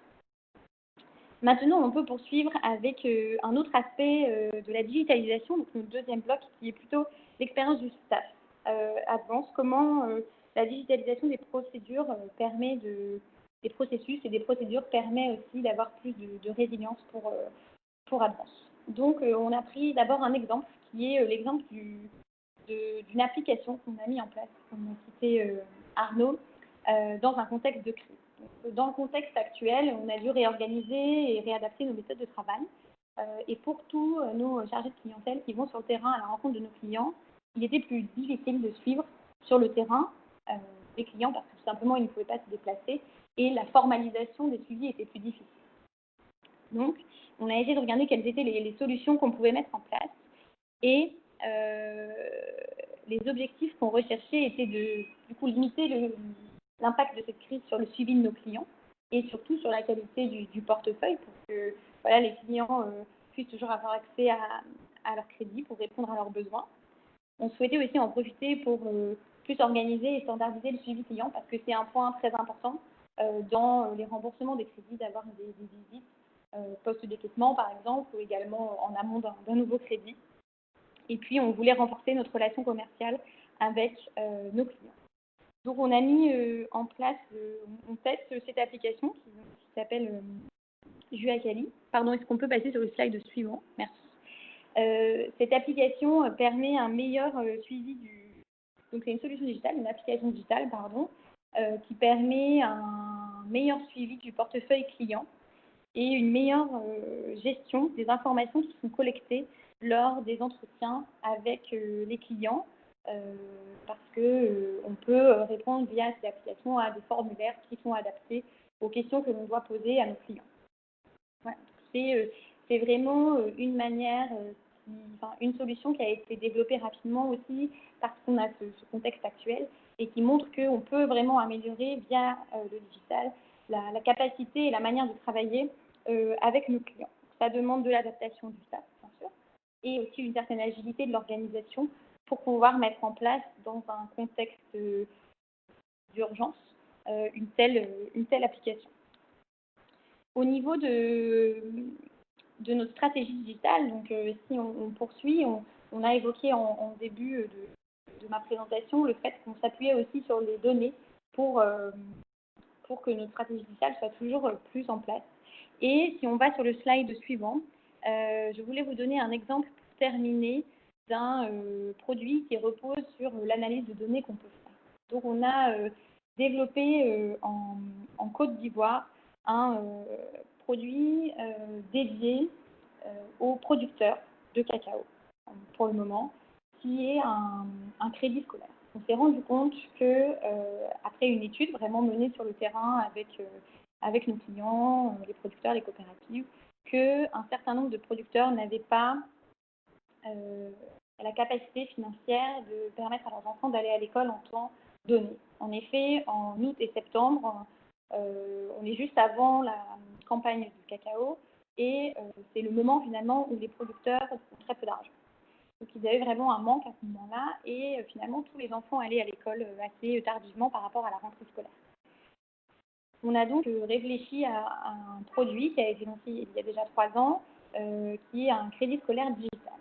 Maintenant, on peut poursuivre avec un autre aspect de la digitalisation, donc le 2e bloc qui est plutôt l'expérience du staff. Advance, comment la digitalisation des procédures des processus et des procédures permet aussi d'avoir plus de résilience pour Advance. Donc, on a pris d'abord un exemple qui est l'exemple d'une application qu'on a mis en place, comme a cité Arnaud, dans un contexte de crise. Donc, dans le contexte actuel, on a dû réorganiser et réadapter nos méthodes de travail. Et pour tous nos chargés de clientèle qui vont sur le terrain à la rencontre de nos clients, il était plus difficile de suivre sur le terrain les clients parce que tout simplement ils ne pouvaient pas se déplacer et la formalisation des suivis était plus difficile. Donc, on a essayé de regarder quelles étaient les solutions qu'on pouvait mettre en place et les objectifs qu'on recherchait étaient de du coup limiter l'impact de cette crise sur le suivi de nos clients et surtout sur la qualité du portefeuille pour que voilà, les clients puissent toujours avoir accès à leur crédit pour répondre à leurs besoins. On souhaitait aussi en profiter pour plus organiser et standardiser le suivi client parce que c'est un point très important dans les remboursements des crédits d'avoir des visites post-décaissement par exemple ou également en amont d'un nouveau crédit. Et puis on voulait renforcer notre relation commerciale avec nos clients. Donc on a mis en place, on teste cette application qui s'appelle Juacali. Pardon, est-ce qu'on peut passer sur le slide suivant? Merci. Cette application permet un meilleur suivi donc c'est une solution digitale, une application digitale, pardon, qui permet un meilleur suivi du portefeuille client et une meilleure gestion des informations qui sont collectées lors des entretiens avec les clients parce qu'on peut répondre via cette application à des formulaires qui sont adaptés aux questions que l'on doit poser à nos clients. Voilà. C'est vraiment une manière, une solution qui a été développée rapidement aussi parce qu'on a ce contexte actuel et qui montre qu'on peut vraiment améliorer via le digital la capacité et la manière de travailler avec nos clients. Ça demande de l'adaptation du staff, bien sûr, et aussi une certaine agilité de l'organisation pour pouvoir mettre en place dans un contexte d'urgence une telle application. Au niveau de notre stratégie digitale, donc si on poursuit, on a évoqué en début de ma présentation le fait qu'on s'appuyait aussi sur les données pour que notre stratégie digitale soit toujours plus en place. Et si on va sur le slide suivant, je voulais vous donner un exemple pour terminer d'un produit qui repose sur l'analyse de données qu'on peut faire. Donc on a développé en Côte d'Ivoire un produit dédié aux producteurs de cacao, pour le moment, qui est un crédit scolaire. On s'est rendu compte que, après une étude vraiment menée sur le terrain avec nos clients, les producteurs, les coopératives, qu'un certain nombre de producteurs n'avaient pas la capacité financière de permettre à leurs enfants d'aller à l'école en temps donné. En effet, en août et septembre, on est juste avant la campagne du cacao et c'est le moment finalement où les producteurs ont très peu d'argent. Donc ils avaient vraiment un manque à ce moment-là et finalement tous les enfants allaient à l'école assez tardivement par rapport à la rentrée scolaire. On a donc réfléchi à un produit qui a été lancé il y a déjà 3 ans, qui est un crédit scolaire digital.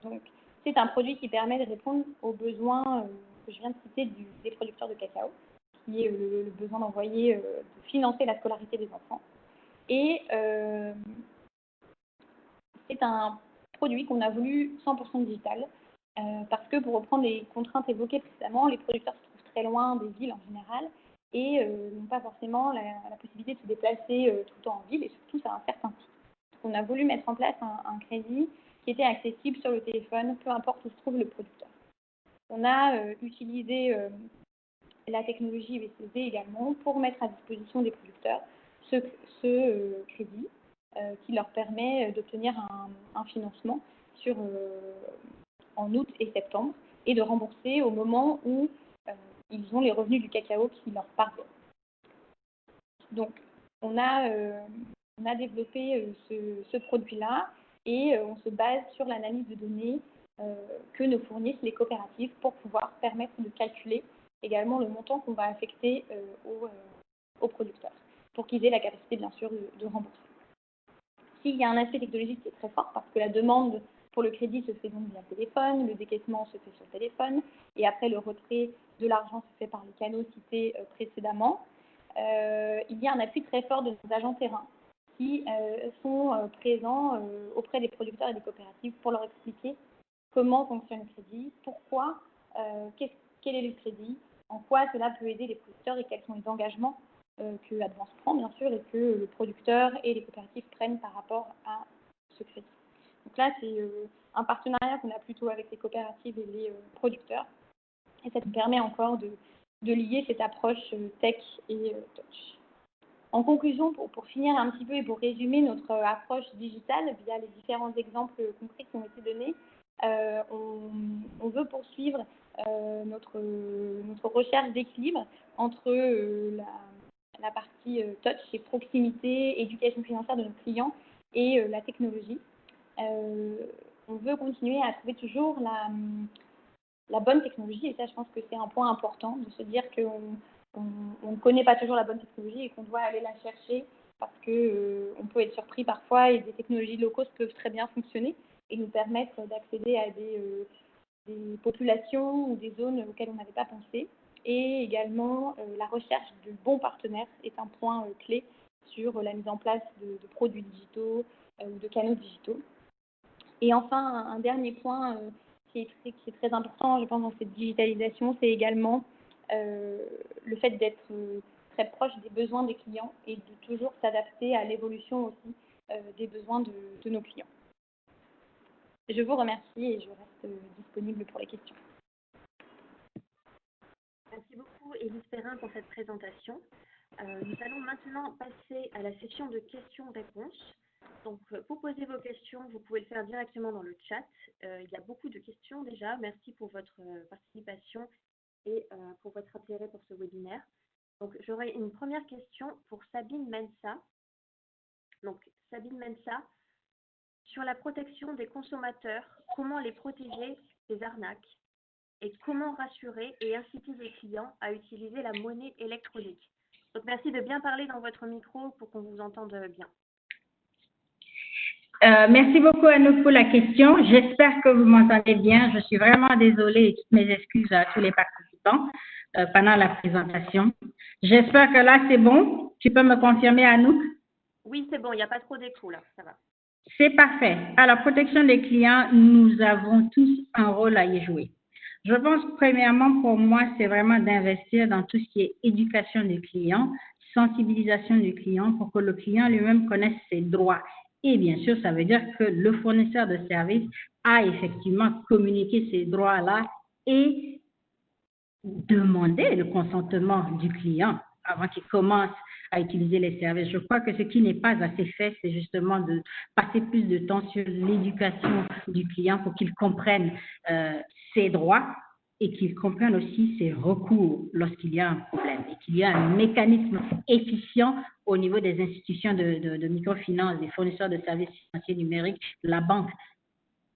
Donc c'est un produit qui permet de répondre aux besoins que je viens de citer des producteurs de cacao, qui est le besoin de financer la scolarité des enfants. Et c'est un produit qu'on a voulu 100% digital, parce que pour reprendre les contraintes évoquées précédemment, les producteurs se trouvent très loin des villes en général et n'ont pas forcément la possibilité de se déplacer tout le temps en ville et surtout ça a un certain coût. Donc on a voulu mettre en place un crédit qui était accessible sur le téléphone, peu importe où se trouve le producteur. On a utilisé la technologie VCD également pour mettre à disposition des producteurs ce crédit qui leur permet d'obtenir un financement en août et septembre et de rembourser au moment où ils ont les revenus du cacao qui leur parviennent. Donc, on a développé ce produit-là et on se base sur l'analyse de données que nous fournissent les coopératives pour pouvoir permettre de calculer également le montant qu'on va affecter aux producteurs pour qu'ils aient la capacité, bien sûr, de rembourser. S'il y a un aspect technologique qui est très fort, parce que la demande pour le crédit se fait donc via le téléphone, le décaissement se fait sur le téléphone, et après le retrait de l'argent se fait par les canaux cités précédemment, il y a un appui très fort de nos agents terrain qui sont présents auprès des producteurs et des coopératives pour leur expliquer comment fonctionne le crédit, pourquoi, quel est le crédit, en quoi cela peut aider les producteurs et quels sont les engagements que Advance prend, bien sûr, et que le producteur et les coopératives prennent par rapport à ce crédit. Donc là, c'est un partenariat qu'on a plutôt avec les coopératives et les producteurs. Et ça nous permet encore de lier cette approche tech et touch. En conclusion, pour finir un petit peu et pour résumer notre approche digitale via les différents exemples concrets qui ont été donnés, on veut poursuivre notre recherche d'équilibre entre la partie touch et proximité, éducation financière de nos clients et la technologie. On veut continuer à trouver toujours la bonne technologie, et ça je pense que c'est un point important, de se dire qu'on ne connaît pas toujours la bonne technologie et qu'on doit aller la chercher parce qu'on peut être surpris parfois et des technologies low cost peuvent très bien fonctionner et nous permettre d'accéder à des populations ou des zones auxquelles on n'avait pas pensé. Et également, la recherche de bons partenaires est un point clé sur la mise en place de produits digitaux ou de canaux digitaux. Et enfin, un dernier point qui est très important, je pense, dans cette digitalisation, c'est également le fait d'être très proche des besoins des clients et de toujours s'adapter à l'évolution aussi des besoins de nos clients. Je vous remercie et je reste disponible pour les questions. Merci beaucoup, Élise Perrin, pour cette présentation. Nous allons maintenant passer à la session de questions-réponses. Donc, pour poser vos questions, vous pouvez le faire directement dans le chat. Il y a beaucoup de questions déjà. Merci pour votre participation et pour votre intérêt pour ce webinaire. Donc, j'aurai une première question pour Sabine Mensa. Donc, Sabine Mensa, sur la protection des consommateurs, comment les protéger des arnaques et comment rassurer et inciter les clients à utiliser la monnaie électronique. Donc, merci de bien parler dans votre micro pour qu'on vous entende bien. Merci beaucoup Anouk pour la question. J'espère que vous m'entendez bien. Je suis vraiment désolée et toutes mes excuses à tous les participants pendant la présentation. J'espère que là c'est bon. Tu peux me confirmer Anouk? Oui, c'est bon, il n'y a pas trop d'écho là, ça va. C'est parfait. À la protection des clients, nous avons tous un rôle à y jouer. Je pense premièrement pour moi, c'est vraiment d'investir dans tout ce qui est éducation du client, sensibilisation du client pour que le client lui-même connaisse ses droits. Et bien sûr, ça veut dire que le fournisseur de services a effectivement communiqué ces droits-là et demander le consentement du client avant qu'il commence à utiliser les services. Je crois que ce qui n'est pas assez fait, c'est justement de passer plus de temps sur l'éducation du client pour qu'il comprenne ses droits et qu'il comprenne aussi ses recours lorsqu'il y a un problème et qu'il y a un mécanisme efficient au niveau des institutions de microfinance, des fournisseurs de services financiers numériques, la banque,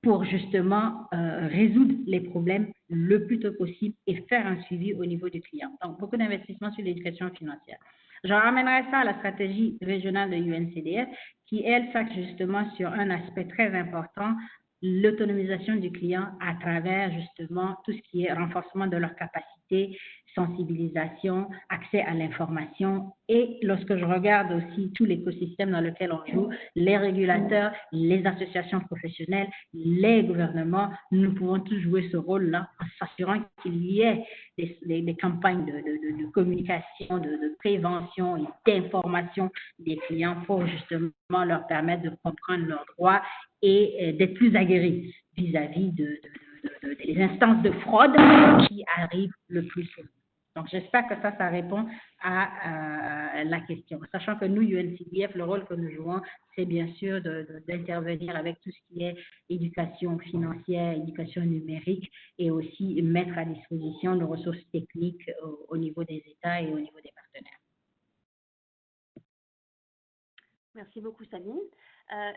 pour justement résoudre les problèmes le plus tôt possible et faire un suivi au niveau du client. Donc, beaucoup d'investissements sur l'éducation financière. Je ramènerai ça à la stratégie régionale de UNCDF qui, elle, s'axe justement sur un aspect très important, l'autonomisation du client à travers justement tout ce qui est renforcement de leurs capacités, sensibilisation, accès à l'information et lorsque je regarde aussi tout l'écosystème dans lequel on joue, les régulateurs, les associations professionnelles, les gouvernements, nous pouvons tous jouer ce rôle-là en s'assurant qu'il y ait des campagnes de communication, de prévention et d'information des clients pour justement leur permettre de comprendre leurs droits et d'être plus aguerris vis-à-vis des instances de fraude qui arrivent le plus souvent. Donc, j'espère que ça répond à la question. Sachant que nous, UNCDF, le rôle que nous jouons, c'est bien sûr d'intervenir avec tout ce qui est éducation financière, éducation numérique et aussi mettre à disposition nos ressources techniques au niveau des États et au niveau des partenaires. Merci beaucoup, Sabine.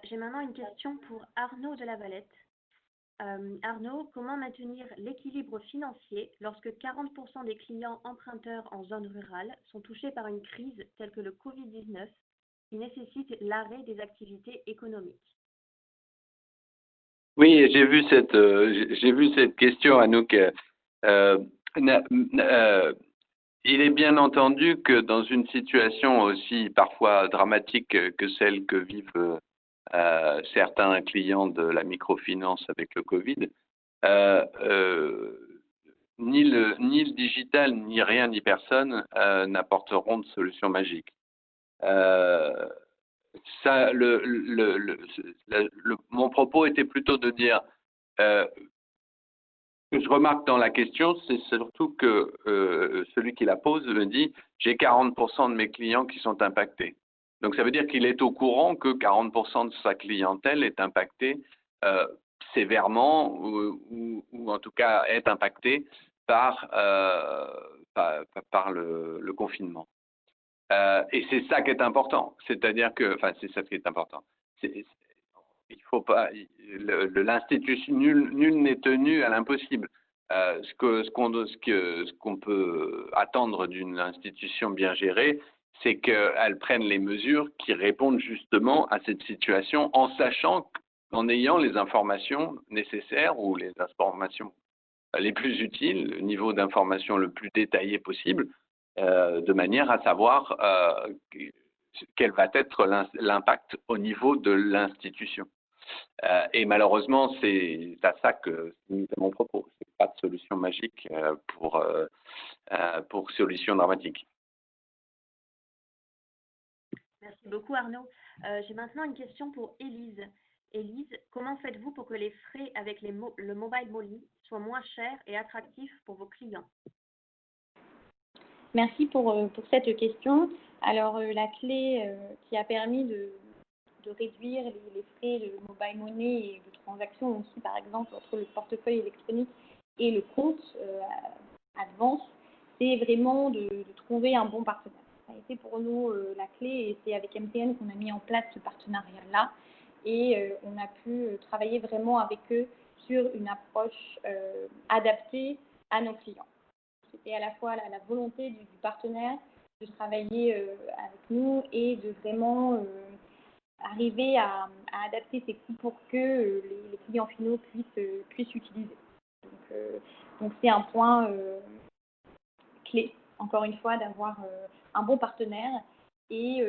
J'ai maintenant une question pour Arnaud de la Valette. Arnaud, comment maintenir l'équilibre financier lorsque 40% des clients emprunteurs en zone rurale sont touchés par une crise telle que le Covid-19 qui nécessite l'arrêt des activités économiques? Oui, j'ai vu cette question, Anouk. Il est bien entendu que dans une situation aussi parfois dramatique que celle que vivent certains clients de la microfinance avec le Covid, ni le digital, ni rien, ni personne n'apporteront de solution magique. Mon propos était plutôt de dire Ce que je remarque dans la question, c'est surtout que celui qui la pose me dit « j'ai 40% de mes clients qui sont impactés ». Donc, ça veut dire qu'il est au courant que 40% de sa clientèle est impactée sévèrement ou en tout cas est impactée par le confinement. Et c'est ça qui est important. C'est-à-dire que, enfin, c'est ça qui est important. Il faut pas, l'institution, nul n'est tenu à l'impossible. Ce qu'on peut attendre d'une institution bien gérée, c'est qu'elle prenne les mesures qui répondent justement à cette situation en sachant, en ayant les informations nécessaires ou les informations les plus utiles, le niveau d'information le plus détaillé possible, de manière à savoir quel va être l'impact au niveau de l'institution. Et malheureusement, c'est à ça que c'est mon propos. Ce n'est pas de solution magique pour solution dramatique. Merci beaucoup Arnaud. J'ai maintenant une question pour Élise. Élise, comment faites-vous pour que les frais avec le mobile money soient moins chers et attractifs pour vos clients? Merci pour cette question. Alors, la clé qui a permis de réduire les frais de mobile money et de transaction aussi, par exemple, entre le portefeuille électronique et le compte Advance, c'est vraiment de trouver un bon partenaire. Ça a été pour nous la clé et c'est avec MTN qu'on a mis en place ce partenariat-là et on a pu travailler vraiment avec eux sur une approche adaptée à nos clients. C'était à la fois la volonté du partenaire de travailler avec nous et de vraiment arriver à adapter ces coûts pour que les clients finaux puissent utiliser. Donc c'est un point clé, encore une fois, d'avoir un bon partenaire. Et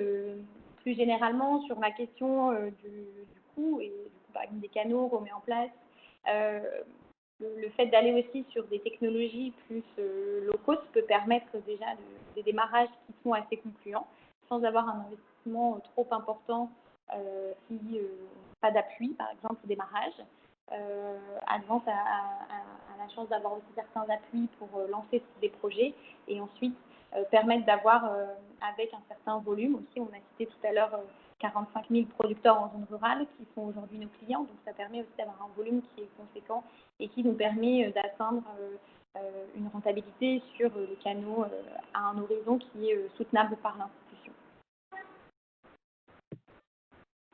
plus généralement, sur la question du coût et par exemple, des canaux qu'on met en place, le fait d'aller aussi sur des technologies plus low cost peut permettre déjà des démarrages qui sont assez concluants, sans avoir un investissement trop important pas d'appui, par exemple, au démarrage. Advance a la chance d'avoir aussi certains appuis pour lancer des projets et ensuite permettre d'avoir, avec un certain volume aussi, on a cité tout à l'heure 45 000 producteurs en zone rurale qui sont aujourd'hui nos clients, donc ça permet aussi d'avoir un volume qui est conséquent et qui nous permet d'atteindre une rentabilité sur les canaux à un horizon qui est soutenable par l'institution.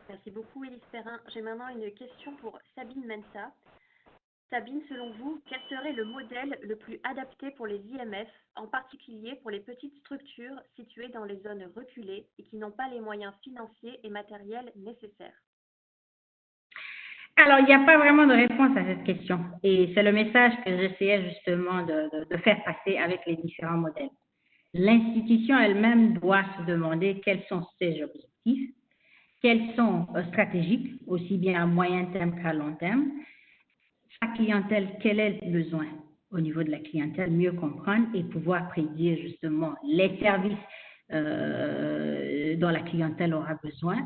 Merci beaucoup, Élise Perrin. J'ai maintenant une question pour Sabine Mensa. Sabine, selon vous, quel serait le modèle le plus adapté pour les IMF, en particulier pour les petites structures situées dans les zones reculées et qui n'ont pas les moyens financiers et matériels nécessaires? Alors, il n'y a pas vraiment de réponse à cette question. Et c'est le message que j'essayais justement de faire passer avec les différents modèles. L'institution elle-même doit se demander quels sont ses objectifs, quels sont stratégiques, aussi bien à moyen terme qu'à long terme. Sa clientèle, quel est le besoin au niveau de la clientèle, mieux comprendre et pouvoir prédire justement les services dont la clientèle aura besoin.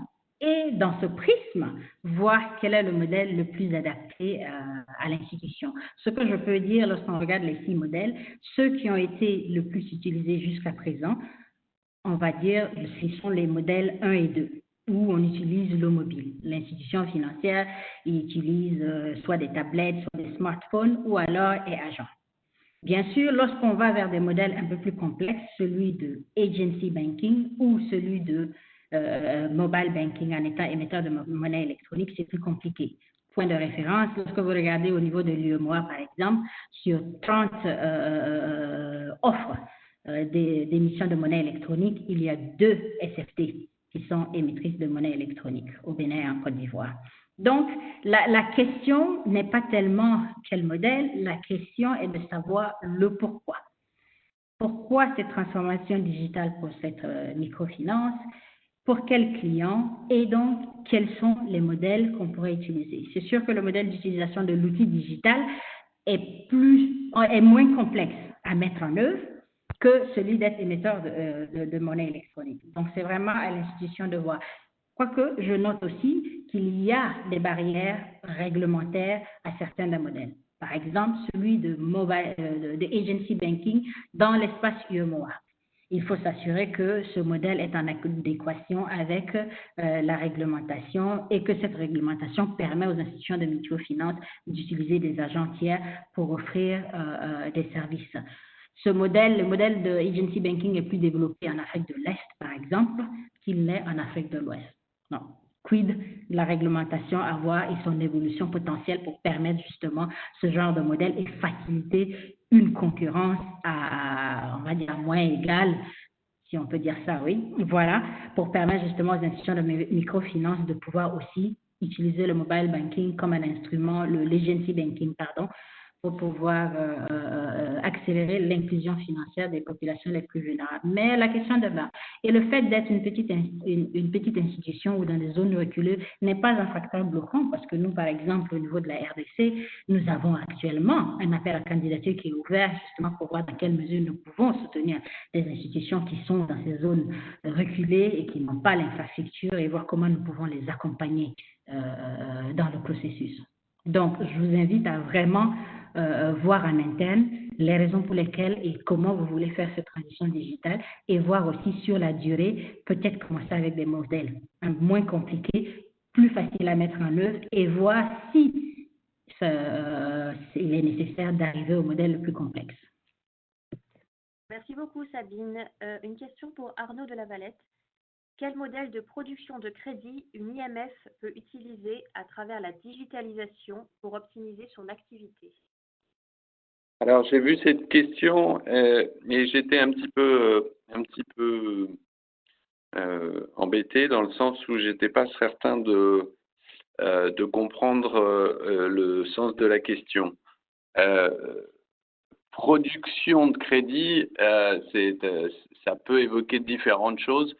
Et dans ce prisme, voir quel est le modèle le plus adapté à l'institution. Ce que je peux dire lorsqu'on regarde les 6 modèles, ceux qui ont été le plus utilisés jusqu'à présent, on va dire, ce sont les modèles 1 et 2, où on utilise le mobile. L'institution financière utilise soit des tablettes, soit des smartphones, ou alors est agent. Bien sûr, lorsqu'on va vers des modèles un peu plus complexes, celui de agency banking ou celui de mobile banking en étant émetteur de monnaie électronique, c'est plus compliqué. Point de référence, lorsque vous regardez au niveau de l'UEMOA, par exemple, sur 30 offres d'émission de monnaie électronique, il y a 2 SFT qui sont émettrices de monnaie électronique au Bénin et en Côte d'Ivoire. Donc, la question n'est pas tellement quel modèle, la question est de savoir le pourquoi. Pourquoi cette transformation digitale pour cette microfinance? Pour quels clients? Et donc, quels sont les modèles qu'on pourrait utiliser? C'est sûr que le modèle d'utilisation de l'outil digital est moins complexe à mettre en œuvre que celui d'être émetteur de monnaie électronique. Donc, c'est vraiment à l'institution de voir. Quoique, je note aussi qu'il y a des barrières réglementaires à certains des modèles. par exemple celui de agency banking dans l'espace UEMOA. Il faut s'assurer que ce modèle est en adéquation avec la réglementation et que cette réglementation permet aux institutions de microfinance d'utiliser des agents tiers pour offrir des services. Le modèle de agency banking est plus développé en Afrique de l'Est, par exemple, qu'il l'est en Afrique de l'Ouest. Quid de la réglementation à voir et son évolution potentielle pour permettre justement ce genre de modèle et faciliter une concurrence on va dire, moins égale, si on peut dire ça, oui. Voilà, pour permettre justement aux institutions de microfinance de pouvoir aussi utiliser le mobile banking comme un instrument, l'agency banking, pardon, pour pouvoir accélérer l'inclusion financière des populations les plus vulnérables. Mais la question demeure. Et le fait d'être une petite institution ou dans des zones reculées n'est pas un facteur bloquant parce que nous, par exemple, au niveau de la RDC, nous avons actuellement un appel à candidature qui est ouvert justement pour voir dans quelle mesure nous pouvons soutenir des institutions qui sont dans ces zones reculées et qui n'ont pas l'infrastructure et voir comment nous pouvons les accompagner dans le processus. Donc, je vous invite à vraiment voir en interne les raisons pour lesquelles et comment vous voulez faire cette transition digitale et voir aussi sur la durée, peut-être commencer avec des modèles moins compliqués, plus faciles à mettre en œuvre et voir si il est nécessaire d'arriver au modèle le plus complexe. Merci beaucoup Sabine. Une question pour Arnaud de la Valette. Quel modèle de production de crédit une IMF peut utiliser à travers la digitalisation pour optimiser son activité? Alors, j'ai vu cette question et j'étais un petit peu embêté dans le sens où j'étais pas certain de comprendre le sens de la question. Production de crédit, ça peut évoquer différentes choses.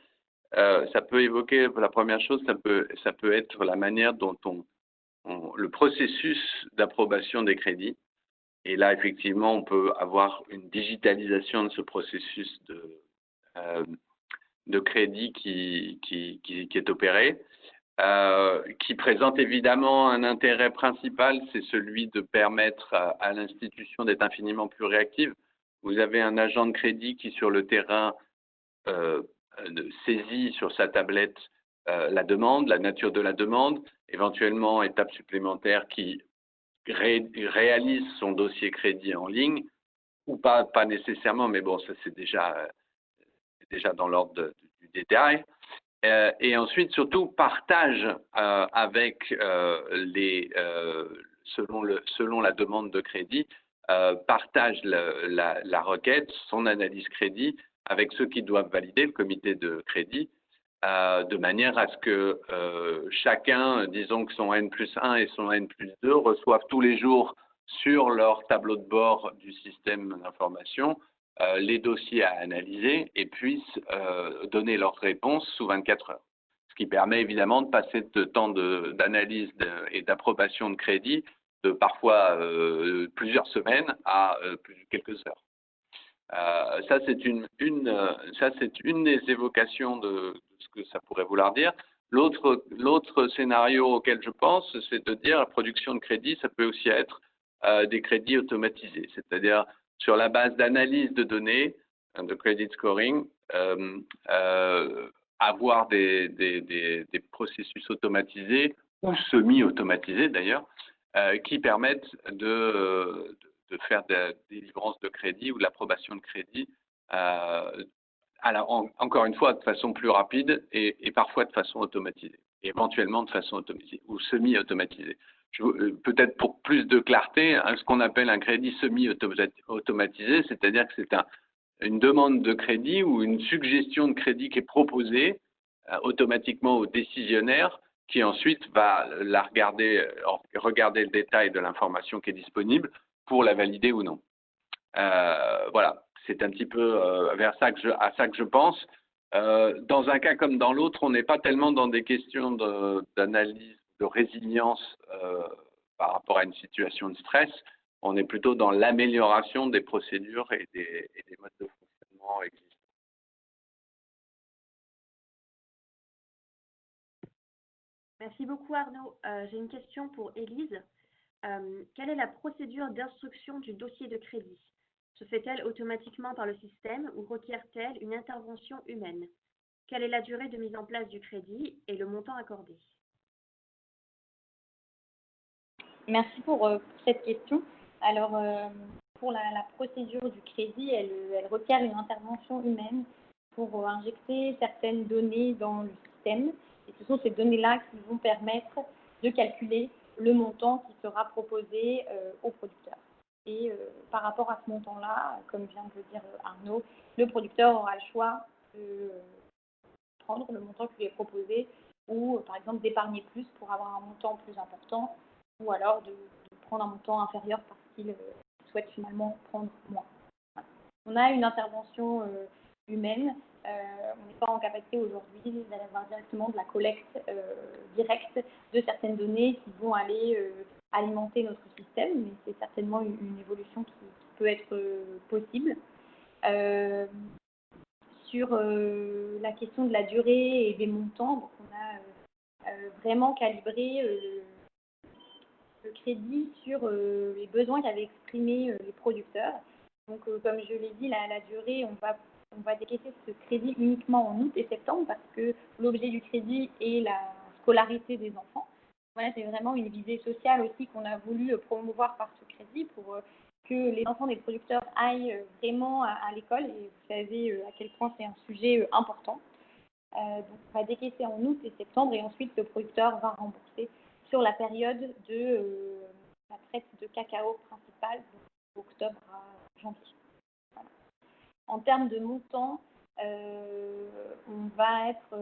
Ça peut évoquer, la première chose, ça peut être la manière dont le processus d'approbation des crédits. Et là, effectivement, on peut avoir une digitalisation de ce processus de crédit qui est opéré, qui présente évidemment un intérêt principal, c'est celui de permettre à l'institution d'être infiniment plus réactive. Vous avez un agent de crédit qui, sur le terrain, saisit sur sa tablette la demande, la nature de la demande, éventuellement, étape supplémentaire qui réalise son dossier crédit en ligne, ou pas nécessairement, mais bon, ça c'est déjà dans l'ordre du détail. Et ensuite, surtout, partage avec selon la demande de crédit, partage la requête, son analyse crédit avec ceux qui doivent valider, le comité de crédit, de manière à ce que chacun, disons que son N+1 et son N+2 reçoivent tous les jours sur leur tableau de bord du système d'information les dossiers à analyser et puissent donner leurs réponses sous 24 heures. Ce qui permet évidemment de passer de temps d'analyse et d'approbation de crédit de parfois plusieurs semaines à quelques heures. Ça, c'est une des évocations de ce que ça pourrait vouloir dire. L'autre scénario auquel je pense, c'est de dire la production de crédit, ça peut aussi être des crédits automatisés, c'est-à-dire sur la base d'analyse de données, de credit scoring, avoir des processus automatisés ou semi-automatisés d'ailleurs, qui permettent de faire des délivrances de crédit ou de l'approbation de crédit, encore une fois de façon plus rapide et parfois de façon automatisée, éventuellement de façon automatisée ou semi-automatisée. Peut-être pour plus de clarté, ce qu'on appelle un crédit semi-automatisé, c'est-à-dire que c'est une demande de crédit ou une suggestion de crédit qui est proposée automatiquement au décisionnaire qui ensuite va regarder le détail de l'information qui est disponible pour la valider ou non. Voilà, c'est un petit peu à ça que je pense. Dans un cas comme dans l'autre, on n'est pas tellement dans des questions d'analyse, de résilience par rapport à une situation de stress. On est plutôt dans l'amélioration des procédures et des modes de fonctionnement existants. Merci beaucoup Arnaud. J'ai une question pour Élise. Quelle est la procédure d'instruction du dossier de crédit? Se fait-elle automatiquement par le système ou requiert-elle une intervention humaine? Quelle est la durée de mise en place du crédit et le montant accordé? Merci pour cette question. Alors, pour la procédure du crédit, elle requiert une intervention humaine pour injecter certaines données dans le système. Et ce sont ces données-là qui vont permettre de calculer le montant qui sera proposé au producteur. Et par rapport à ce montant-là, comme vient de le dire Arnaud, le producteur aura le choix de prendre le montant qui lui est proposé ou, par exemple, d'épargner plus pour avoir un montant plus important ou alors de prendre un montant inférieur parce qu'il souhaite finalement prendre moins. Voilà. On a une intervention humaine. On n'est pas en capacité aujourd'hui d'avoir directement de la collecte directe de certaines données qui vont aller alimenter notre système, mais c'est certainement une évolution qui peut être possible. Sur la question de la durée et des montants, donc on a vraiment calibré le crédit sur les besoins qu'avaient exprimés les producteurs. Donc, comme je l'ai dit, la durée, on va décaisser ce crédit uniquement en août et septembre parce que l'objet du crédit est la scolarité des enfants. Voilà, c'est vraiment une visée sociale aussi qu'on a voulu promouvoir par ce crédit pour que les enfants des producteurs aillent vraiment à l'école. Et vous savez à quel point c'est un sujet important. Donc, on va décaisser en août et septembre et ensuite le producteur va rembourser sur la période de la traite de cacao principale, d'octobre à janvier. Voilà. En termes de montant, on va être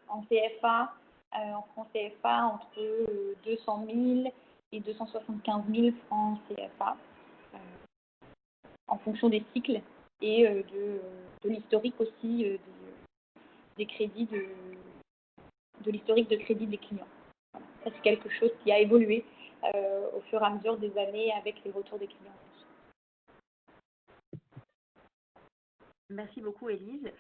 en CFA, en francs CFA, entre 200 000 et 275 000 francs CFA, en fonction des cycles et de l'historique aussi des crédits de l'historique de crédit des clients. Voilà. Ça, c'est quelque chose qui a évolué au fur et à mesure des années avec les retours des clients. Merci beaucoup, Élise.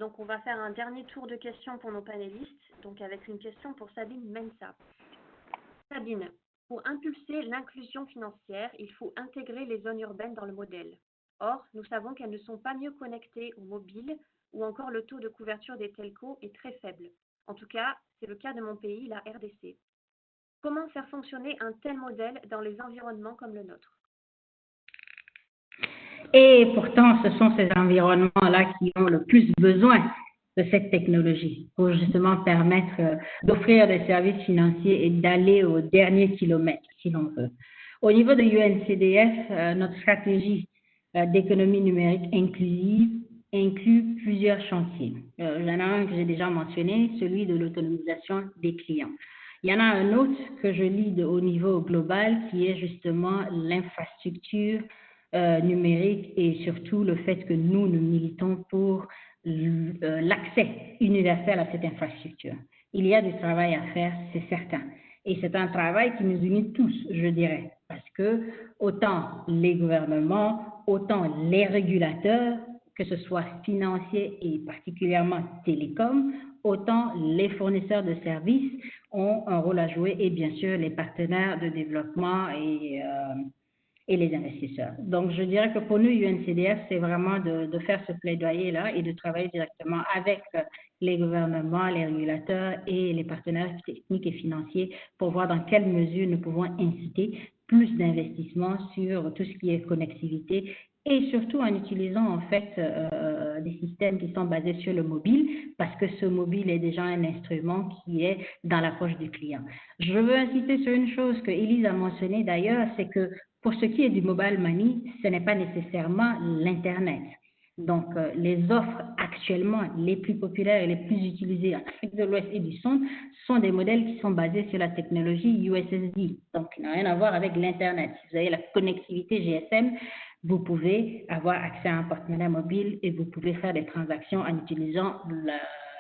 Donc, on va faire un dernier tour de questions pour nos panélistes, donc avec une question pour Sabine Mensa. Sabine, pour impulser l'inclusion financière, il faut intégrer les zones urbaines dans le modèle. Or, nous savons qu'elles ne sont pas mieux connectées aux mobiles ou encore le taux de couverture des telcos est très faible. En tout cas, c'est le cas de mon pays, la RDC. Comment faire fonctionner un tel modèle dans les environnements comme le nôtre? Et pourtant, ce sont ces environnements-là qui ont le plus besoin de cette technologie pour justement permettre d'offrir des services financiers et d'aller au dernier kilomètre, si l'on veut. Au niveau de UNCDF, notre stratégie d'économie numérique inclusive inclut plusieurs chantiers. Il y en a un que j'ai déjà mentionné, celui de l'autonomisation des clients. Il y en a un autre que je lis au niveau global qui est justement l'infrastructure numérique et surtout le fait que nous militons pour l'accès universel à cette infrastructure. Il y a du travail à faire, c'est certain. Et c'est un travail qui nous unit tous, je dirais, parce que autant les gouvernements, autant les régulateurs, que ce soit financiers et particulièrement télécom, autant les fournisseurs de services ont un rôle à jouer et bien sûr les partenaires de développement et les investisseurs. Donc, je dirais que pour nous, UNCDF, c'est vraiment de faire ce plaidoyer-là et de travailler directement avec les gouvernements, les régulateurs et les partenaires techniques et financiers pour voir dans quelle mesure nous pouvons inciter plus d'investissements sur tout ce qui est connectivité et surtout en utilisant en fait des systèmes qui sont basés sur le mobile parce que ce mobile est déjà un instrument qui est dans la poche du client. Je veux insister sur une chose que Élise a mentionnée d'ailleurs, c'est que pour ce qui est du mobile money, ce n'est pas nécessairement l'Internet. Donc, les offres actuellement les plus populaires et les plus utilisées en Afrique de l'Ouest et du Centre sont des modèles qui sont basés sur la technologie USSD. Donc, qui n'a rien à voir avec l'Internet. Si vous avez la connectivité GSM, vous pouvez avoir accès à un porte-monnaie mobile et vous pouvez faire des transactions en utilisant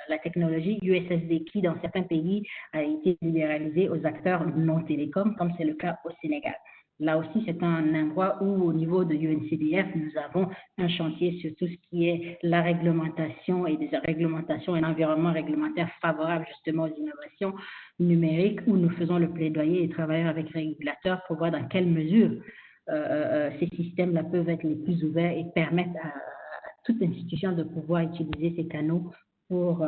la technologie USSD qui, dans certains pays, a été libéralisée aux acteurs non télécoms, comme c'est le cas au Sénégal. Là aussi, c'est un endroit où, au niveau de UNCDF, nous avons un chantier sur tout ce qui est la réglementation et des réglementations et l'environnement réglementaire favorable justement aux innovations numériques, où nous faisons le plaidoyer et travaillons avec les régulateurs pour voir dans quelle mesure ces systèmes-là peuvent être les plus ouverts et permettre à toute institution de pouvoir utiliser ces canaux pour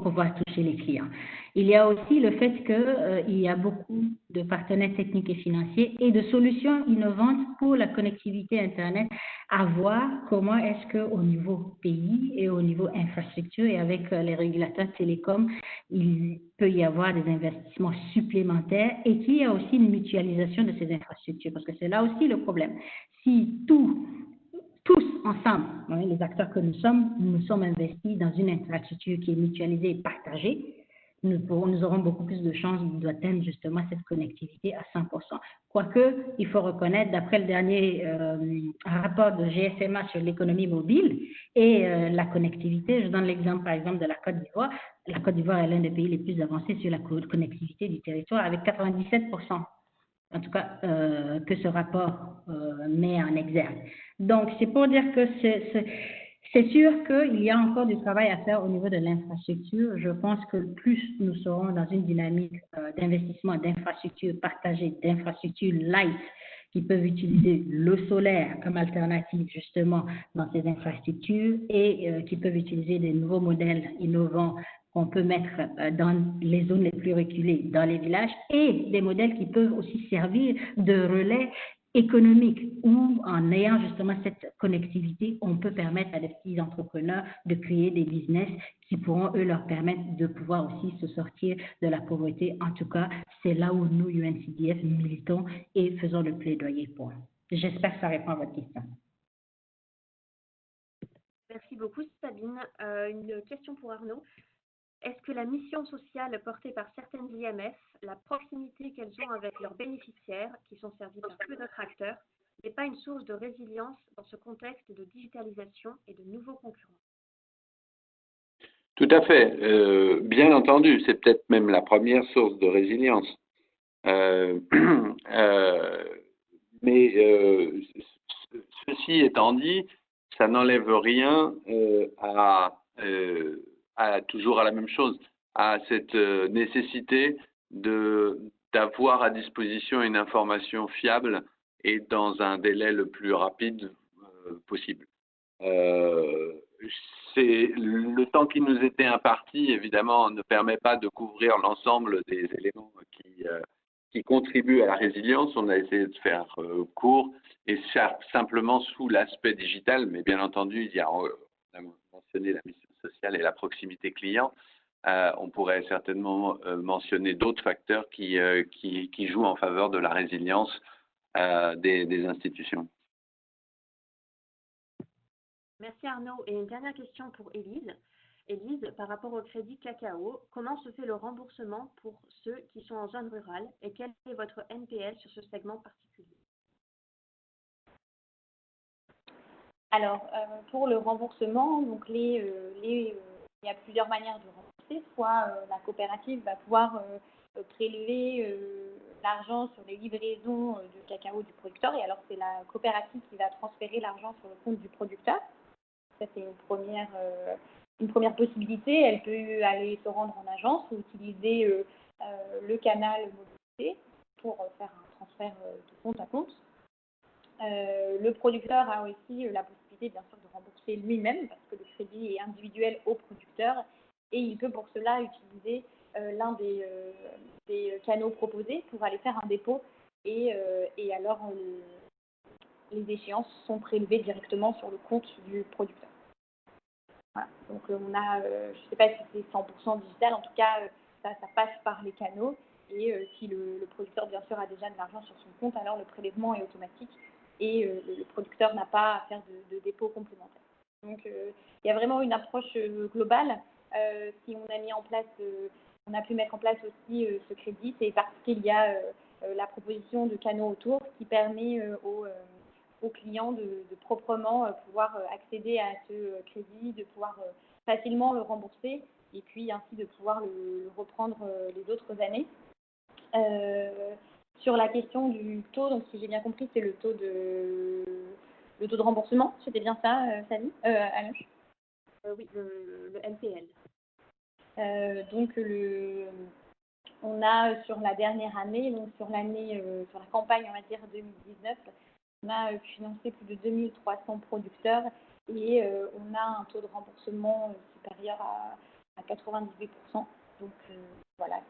pouvoir toucher les clients. Il y a aussi le fait qu'il y a beaucoup de partenaires techniques et financiers et de solutions innovantes pour la connectivité Internet, à voir comment est-ce qu'au niveau pays et au niveau infrastructure et avec les régulateurs télécoms, il peut y avoir des investissements supplémentaires et qu'il y a aussi une mutualisation de ces infrastructures, parce que c'est là aussi le problème. Si tous ensemble, les acteurs que nous sommes investis dans une infrastructure qui est mutualisée et partagée, nous aurons beaucoup plus de chances d'atteindre justement cette connectivité à 100%. Quoique, il faut reconnaître, d'après le dernier rapport de GSMA sur l'économie mobile et la connectivité, je donne l'exemple par exemple de la Côte d'Ivoire. La Côte d'Ivoire est l'un des pays les plus avancés sur la connectivité du territoire avec 97%. En tout cas, que ce rapport met en exergue. Donc, c'est pour dire que c'est sûr qu'il y a encore du travail à faire au niveau de l'infrastructure. Je pense que plus nous serons dans une dynamique d'investissement d'infrastructures partagées, d'infrastructures light, qui peuvent utiliser le solaire comme alternative justement dans ces infrastructures et qui peuvent utiliser des nouveaux modèles innovants qu'on peut mettre dans les zones les plus reculées, dans les villages, et des modèles qui peuvent aussi servir de relais économique, où en ayant justement cette connectivité, on peut permettre à des petits entrepreneurs de créer des business qui pourront, eux, leur permettre de pouvoir aussi se sortir de la pauvreté. En tout cas, c'est là où nous, UNCDF, militons et faisons le plaidoyer pour. J'espère que ça répond à votre question. Merci beaucoup, Sabine. Une question pour Arnaud. Est-ce que la mission sociale portée par certaines IMF, la proximité qu'elles ont avec leurs bénéficiaires, qui sont servis par peu d'autres acteurs, n'est pas une source de résilience dans ce contexte de digitalisation et de nouveaux concurrents? Tout à fait. Bien entendu, c'est peut-être même la première source de résilience. Mais ceci étant dit, ça n'enlève rien toujours à la même chose, à cette nécessité d'avoir à disposition une information fiable et dans un délai le plus rapide possible. Le temps qui nous était imparti, évidemment, ne permet pas de couvrir l'ensemble des éléments qui contribuent à la résilience. On a essayé de faire court et simplement sous l'aspect digital, mais bien entendu, on a mentionné la mission sociale et la proximité client. On pourrait certainement mentionner d'autres facteurs qui jouent en faveur de la résilience des institutions. Merci Arnaud. Et une dernière question pour Élise. Élise, par rapport au crédit cacao, comment se fait le remboursement pour ceux qui sont en zone rurale et quel est votre NPL sur ce segment particulier? Alors, pour le remboursement, donc il y a plusieurs manières de rembourser. Soit la coopérative va pouvoir prélever l'argent sur les livraisons de cacao du producteur, et alors c'est la coopérative qui va transférer l'argent sur le compte du producteur. Ça, c'est une première possibilité. Elle peut aller se rendre en agence ou utiliser le canal mobilité pour faire un transfert de compte à compte. Le producteur a aussi la possibilité, bien sûr, de rembourser lui-même parce que le crédit est individuel au producteur et il peut pour cela utiliser l'un des canaux proposés pour aller faire un dépôt et alors les échéances sont prélevées directement sur le compte du producteur. Voilà. Donc on a, je ne sais pas si c'est 100% digital, en tout cas ça passe par les canaux et si le producteur bien sûr a déjà de l'argent sur son compte, alors le prélèvement est automatique et le producteur n'a pas à faire de dépôt complémentaire. Donc il y a vraiment une approche globale. Si on a mis en place, on a pu mettre en place aussi ce crédit, c'est parce qu'il y a la proposition de canaux autour qui permet aux clients de proprement pouvoir accéder à ce crédit, de pouvoir facilement le rembourser et puis ainsi de pouvoir le reprendre les autres années. sur la question du taux, donc si j'ai bien compris, c'est le taux de remboursement. C'était bien ça, Sally, Anouche? Oui, le MPL. Donc on a sur la dernière année, donc sur la campagne, on va dire 2019, on a financé plus de 2300 producteurs et on a un taux de remboursement supérieur à 98%. Donc voilà,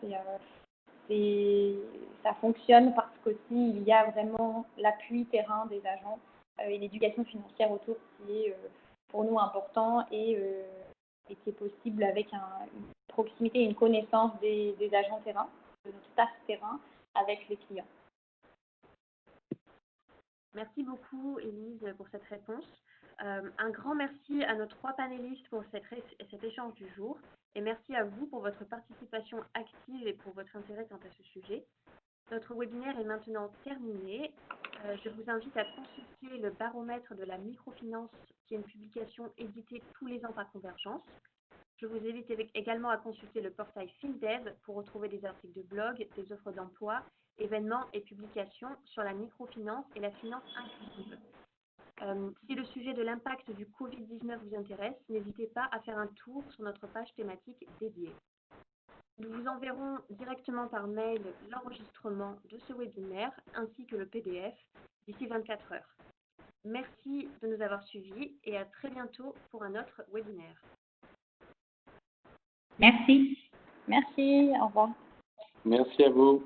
ça fonctionne parce qu'aussi il y a vraiment l'appui terrain des agents et l'éducation financière autour qui est pour nous important et qui est possible avec une proximité et une connaissance des agents terrain, de notre staff terrain avec les clients. Merci beaucoup, Élise, pour cette réponse. Un grand merci à nos 3 panélistes pour cet échange du jour et merci à vous pour votre participation active et pour votre intérêt quant à ce sujet. Notre webinaire est maintenant terminé. Je vous invite à consulter le baromètre de la microfinance, qui est une publication éditée tous les ans par Convergence. Je vous invite également à consulter le portail FinDev pour retrouver des articles de blog, des offres d'emploi, événements et publications sur la microfinance et la finance inclusive. Si le sujet de l'impact du Covid-19 vous intéresse, n'hésitez pas à faire un tour sur notre page thématique dédiée. Nous vous enverrons directement par mail l'enregistrement de ce webinaire ainsi que le PDF d'ici 24 heures. Merci de nous avoir suivis et à très bientôt pour un autre webinaire. Merci. Merci, au revoir. Merci à vous.